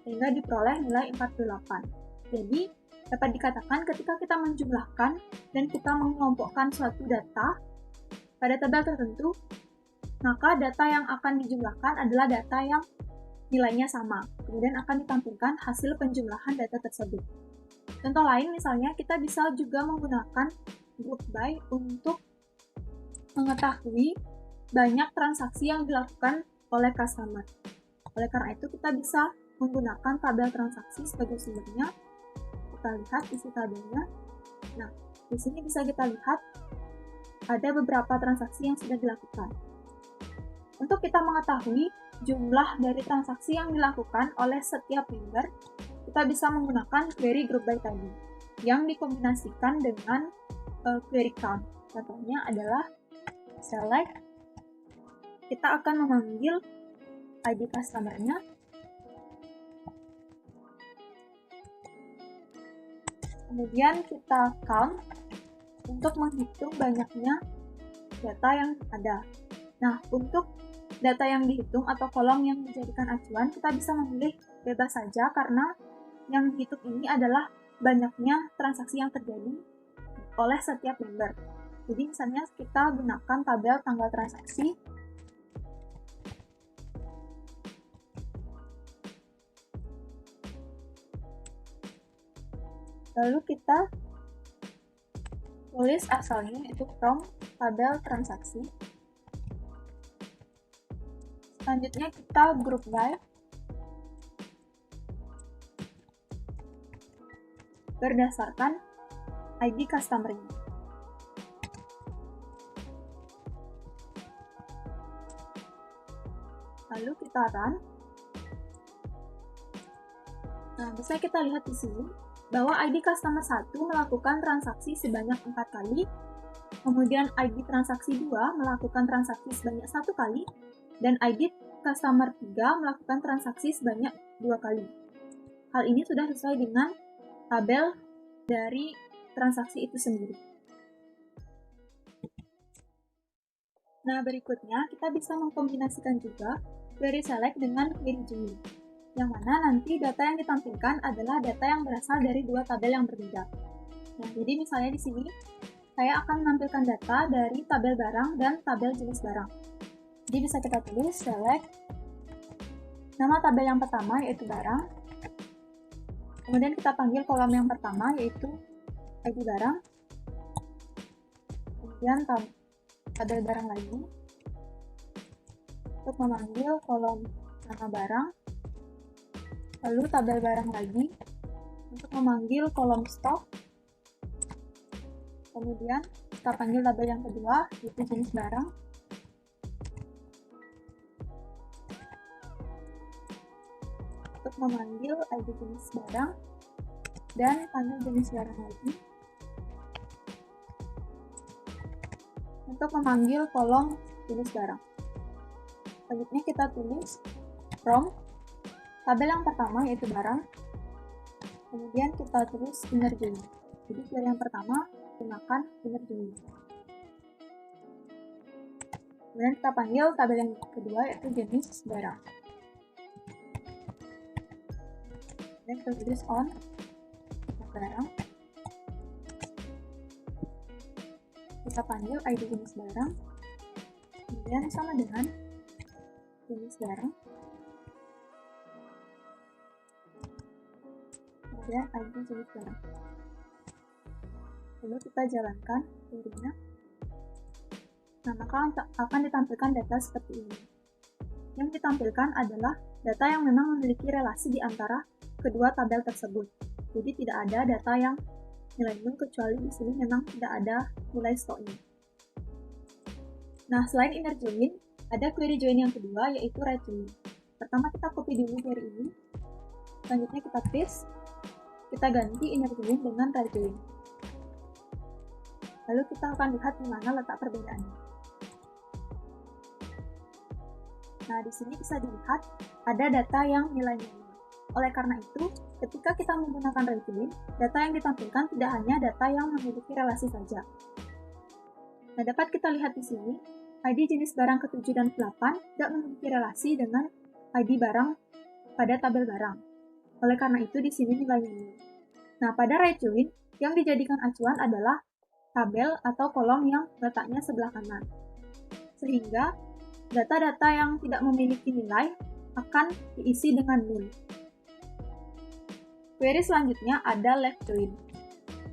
S1: Sehingga diperoleh nilai 48. Jadi, dapat dikatakan ketika kita menjumlahkan dan kita mengelompokkan suatu data pada tabel tertentu, maka data yang akan dijumlahkan adalah data yang nilainya sama. Kemudian akan ditampilkan hasil penjumlahan data tersebut. Contoh lain misalnya kita bisa juga menggunakan group by untuk mengetahui banyak transaksi yang dilakukan oleh customer. Oleh karena itu kita bisa menggunakan tabel transaksi sebagai sumbernya. Kita lihat isi tabelnya. Nah, di sini bisa kita lihat ada beberapa transaksi yang sudah dilakukan. Untuk kita mengetahui jumlah dari transaksi yang dilakukan oleh setiap member, kita bisa menggunakan query group by tadi, yang dikombinasikan dengan query count. Contohnya adalah select kita akan memanggil ID customer-nya. Kemudian kita count untuk menghitung banyaknya data yang ada. Nah, untuk data yang dihitung atau kolom yang dijadikan acuan, kita bisa memilih bebas saja karena yang dihitung ini adalah banyaknya transaksi yang terjadi oleh setiap member. Jadi misalnya kita gunakan tabel tanggal transaksi. Lalu kita tulis asalnya itu from tabel transaksi. Selanjutnya kita group by berdasarkan ID customer-nya. Lalu kita run. Nah, bisa kita lihat di sini bahwa ID customer 1 melakukan transaksi sebanyak 4 kali, kemudian ID transaksi 2 melakukan transaksi sebanyak 1 kali, dan ID customer 3 melakukan transaksi sebanyak 2 kali. Hal ini sudah sesuai dengan tabel dari transaksi itu sendiri. Nah, berikutnya kita bisa mengkombinasikan juga query select dengan query join, yang mana nanti data yang ditampilkan adalah data yang berasal dari dua tabel yang berbeda. Nah, jadi misalnya di sini saya akan menampilkan data dari tabel barang dan tabel jenis barang. Jadi bisa kita tulis select nama tabel yang pertama yaitu barang. Kemudian kita panggil kolom yang pertama yaitu ID barang. Kemudian tabel barang lagi untuk memanggil kolom nama barang. Lalu tabel barang lagi untuk memanggil kolom stok. Kemudian kita panggil tabel yang kedua yaitu jenis barang. Untuk memanggil ID jenis barang dan panggil jenis barang lagi. Untuk memanggil kolom jenis barang. Selanjutnya kita tulis from tabel yang pertama yaitu barang, kemudian kita tulis inner join. Jadi dari yang pertama gunakan inner join. Kemudian kita panggil tabel yang kedua yaitu jenis barang. Dan kita tulis on barang. Kita panggil ID jenis barang. Kemudian sama dengan jenis barang. Kemudian ID jenis barang. Lalu kita jalankan query-nya. Nah, maka akan ditampilkan data seperti ini. Yang ditampilkan adalah data yang memang memiliki relasi di antara kedua tabel tersebut. Jadi tidak ada data yang nilai nol kecuali di sini memang tidak ada nilai stoknya. Nah, selain inner join, ada query join yang kedua yaitu right join. Pertama kita copy dulu query ini. Selanjutnya kita paste. Kita ganti inner join dengan right join. Lalu kita akan lihat di mana letak perbedaannya. Nah, di sini bisa dilihat ada data yang nilainya nol. Oleh karena itu, ketika kita menggunakan right join, data yang ditampilkan tidak hanya data yang memiliki relasi saja. Nah, dapat kita lihat di sini, ID jenis barang ke-7 dan ke-8 tidak memiliki relasi dengan ID barang pada tabel barang. Oleh karena itu, di sini nilainya nol. Nah, pada right join, yang dijadikan acuan adalah tabel atau kolom yang letaknya sebelah kanan. Sehingga, data-data yang tidak memiliki nilai akan diisi dengan nol. Query selanjutnya ada left join.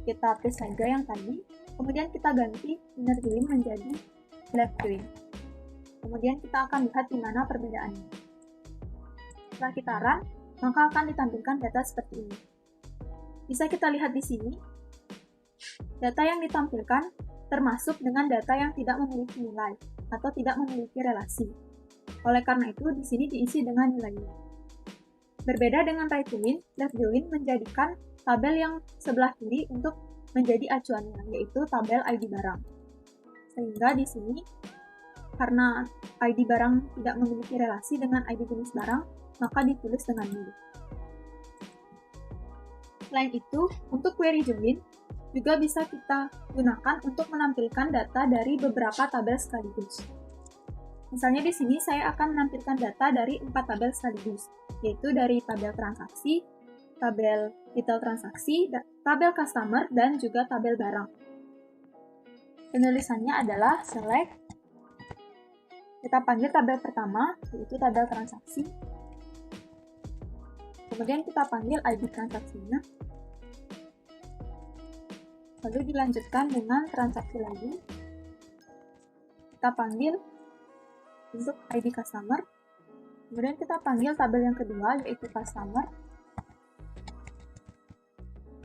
S1: Kita paste saja yang tadi, kemudian kita ganti inner join menjadi left join. Kemudian kita akan lihat di mana perbedaannya. Setelah kita run, maka akan ditampilkan data seperti ini. Bisa kita lihat di sini, data yang ditampilkan termasuk dengan data yang tidak memiliki nilai atau tidak memiliki relasi. Oleh karena itu, di sini diisi dengan nilainya. Berbeda dengan right join, left join menjadikan tabel yang sebelah kiri untuk menjadi acuannya, yaitu tabel ID barang. Sehingga di sini karena ID barang tidak memiliki relasi dengan ID jenis barang, maka ditulis dengan nil. Selain itu, untuk query join juga bisa kita gunakan untuk menampilkan data dari beberapa tabel sekaligus. Misalnya di sini saya akan menampilkan data dari 4 tabel sekaligus, yaitu dari tabel transaksi, tabel detail transaksi, tabel customer, dan juga tabel barang. Penulisannya adalah select, kita panggil tabel pertama, yaitu tabel transaksi, kemudian kita panggil ID transaksinya, lalu dilanjutkan dengan transaksi lagi, kita panggil untuk ID customer, kemudian kita panggil tabel yang kedua yaitu customer,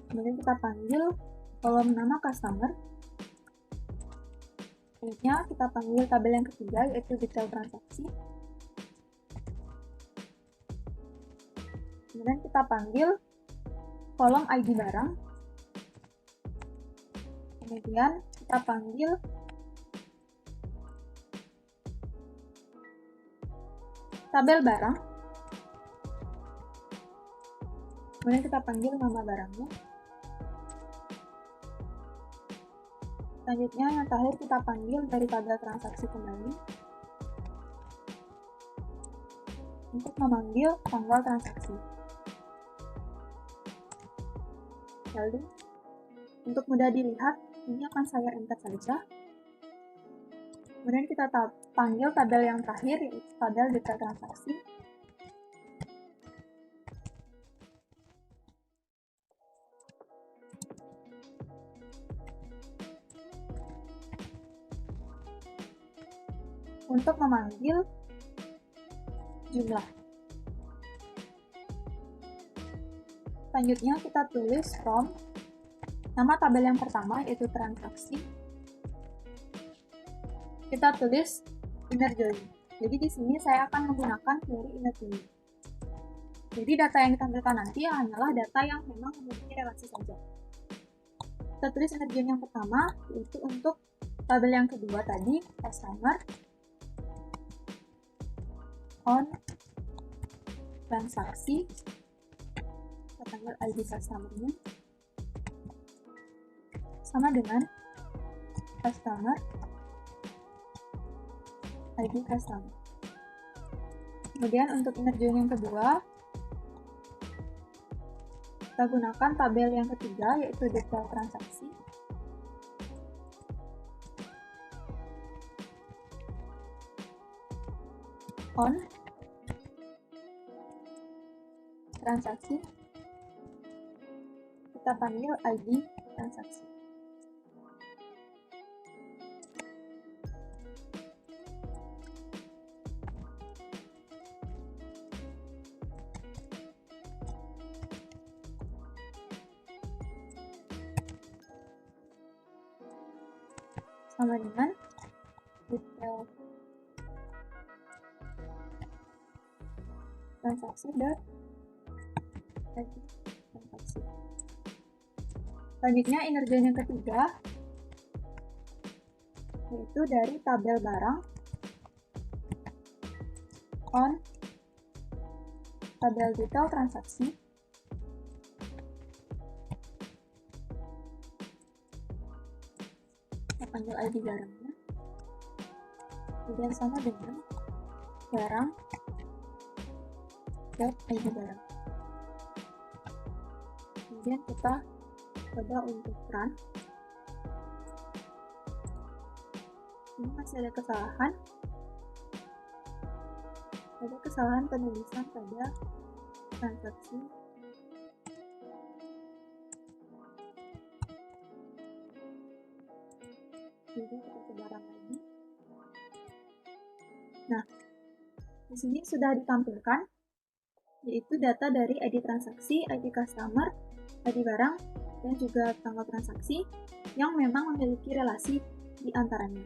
S1: kemudian kita panggil kolom nama customer, selanjutnya kita panggil tabel yang ketiga yaitu detail transaksi, kemudian kita panggil kolom ID barang, kemudian kita panggil tabel barang, kemudian kita panggil nama barangnya, selanjutnya yang terakhir kita panggil dari tabel transaksi kembali untuk memanggil tanggal transaksi. Lalu untuk mudah dilihat, ini akan saya enter saja. Kemudian kita panggil tabel yang terakhir, yaitu tabel detail transaksi. Untuk memanggil jumlah. Selanjutnya kita tulis from nama tabel yang pertama, yaitu transaksi. Kita tulis inner join. Jadi di sini saya akan menggunakan query inner join. Jadi data yang ditampilkan nanti hanyalah data yang memang memiliki relasi saja. Kita tulis inner join yang pertama, yaitu untuk tabel yang kedua tadi, customer, on, transaksi, kita panggil ID customer-nya, sama dengan customer, ID customer. Kemudian untuk inner join yang kedua, kita gunakan tabel yang ketiga, yaitu detail transaksi. On, transaksi, kita panggil ID transaksi. Sama dengan detail transaksi dan ID transaksi. Selanjutnya inner join yang ketiga, yaitu dari tabel barang, on, tabel detail transaksi, kita panggil ID barangnya, kemudian sama dengan barang dot ID barang. Kemudian kita coba untuk run. Ini masih ada kesalahan. Ada kesalahan penulisan pada transaksi. Jadi kita coba run lagi. Nah, di sini sudah ditampilkan yaitu data dari ID transaksi, ID customer, ID barang, dan juga tanggal transaksi yang memang memiliki relasi di antaranya.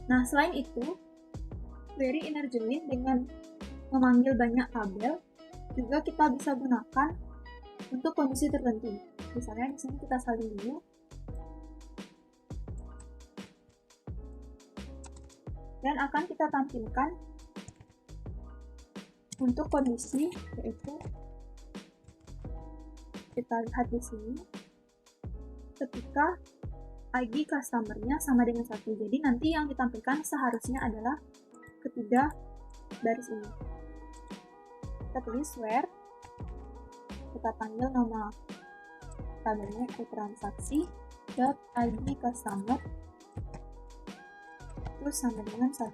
S1: Nah, selain itu, query inner join dengan memanggil banyak tabel juga kita bisa gunakan untuk kondisi tertentu. Misalnya di sini kita salin dulu. Dan akan kita tampilkan untuk kondisi, yaitu kita lihat di sini ketika ID customer-nya sama dengan 1. Jadi nanti yang ditampilkan seharusnya adalah ketiga baris ini. Kita tulis where, kita panggil nama tabelnya ke transaksi .id customer terus sama dengan 1.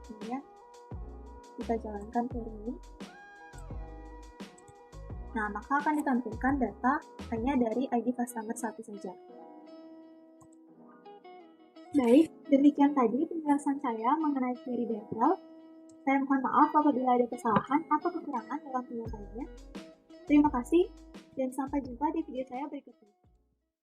S1: Kemudian kita jalankan query ini. Nah, maka akan ditampilkan data hanya dari ID customer 1 saja. Baik, demikian tadi penjelasan saya mengenai query Devrel. Saya mohon maaf apabila ada kesalahan atau kekurangan dalam penyampaiannya. Terima kasih, dan sampai jumpa di video saya berikutnya.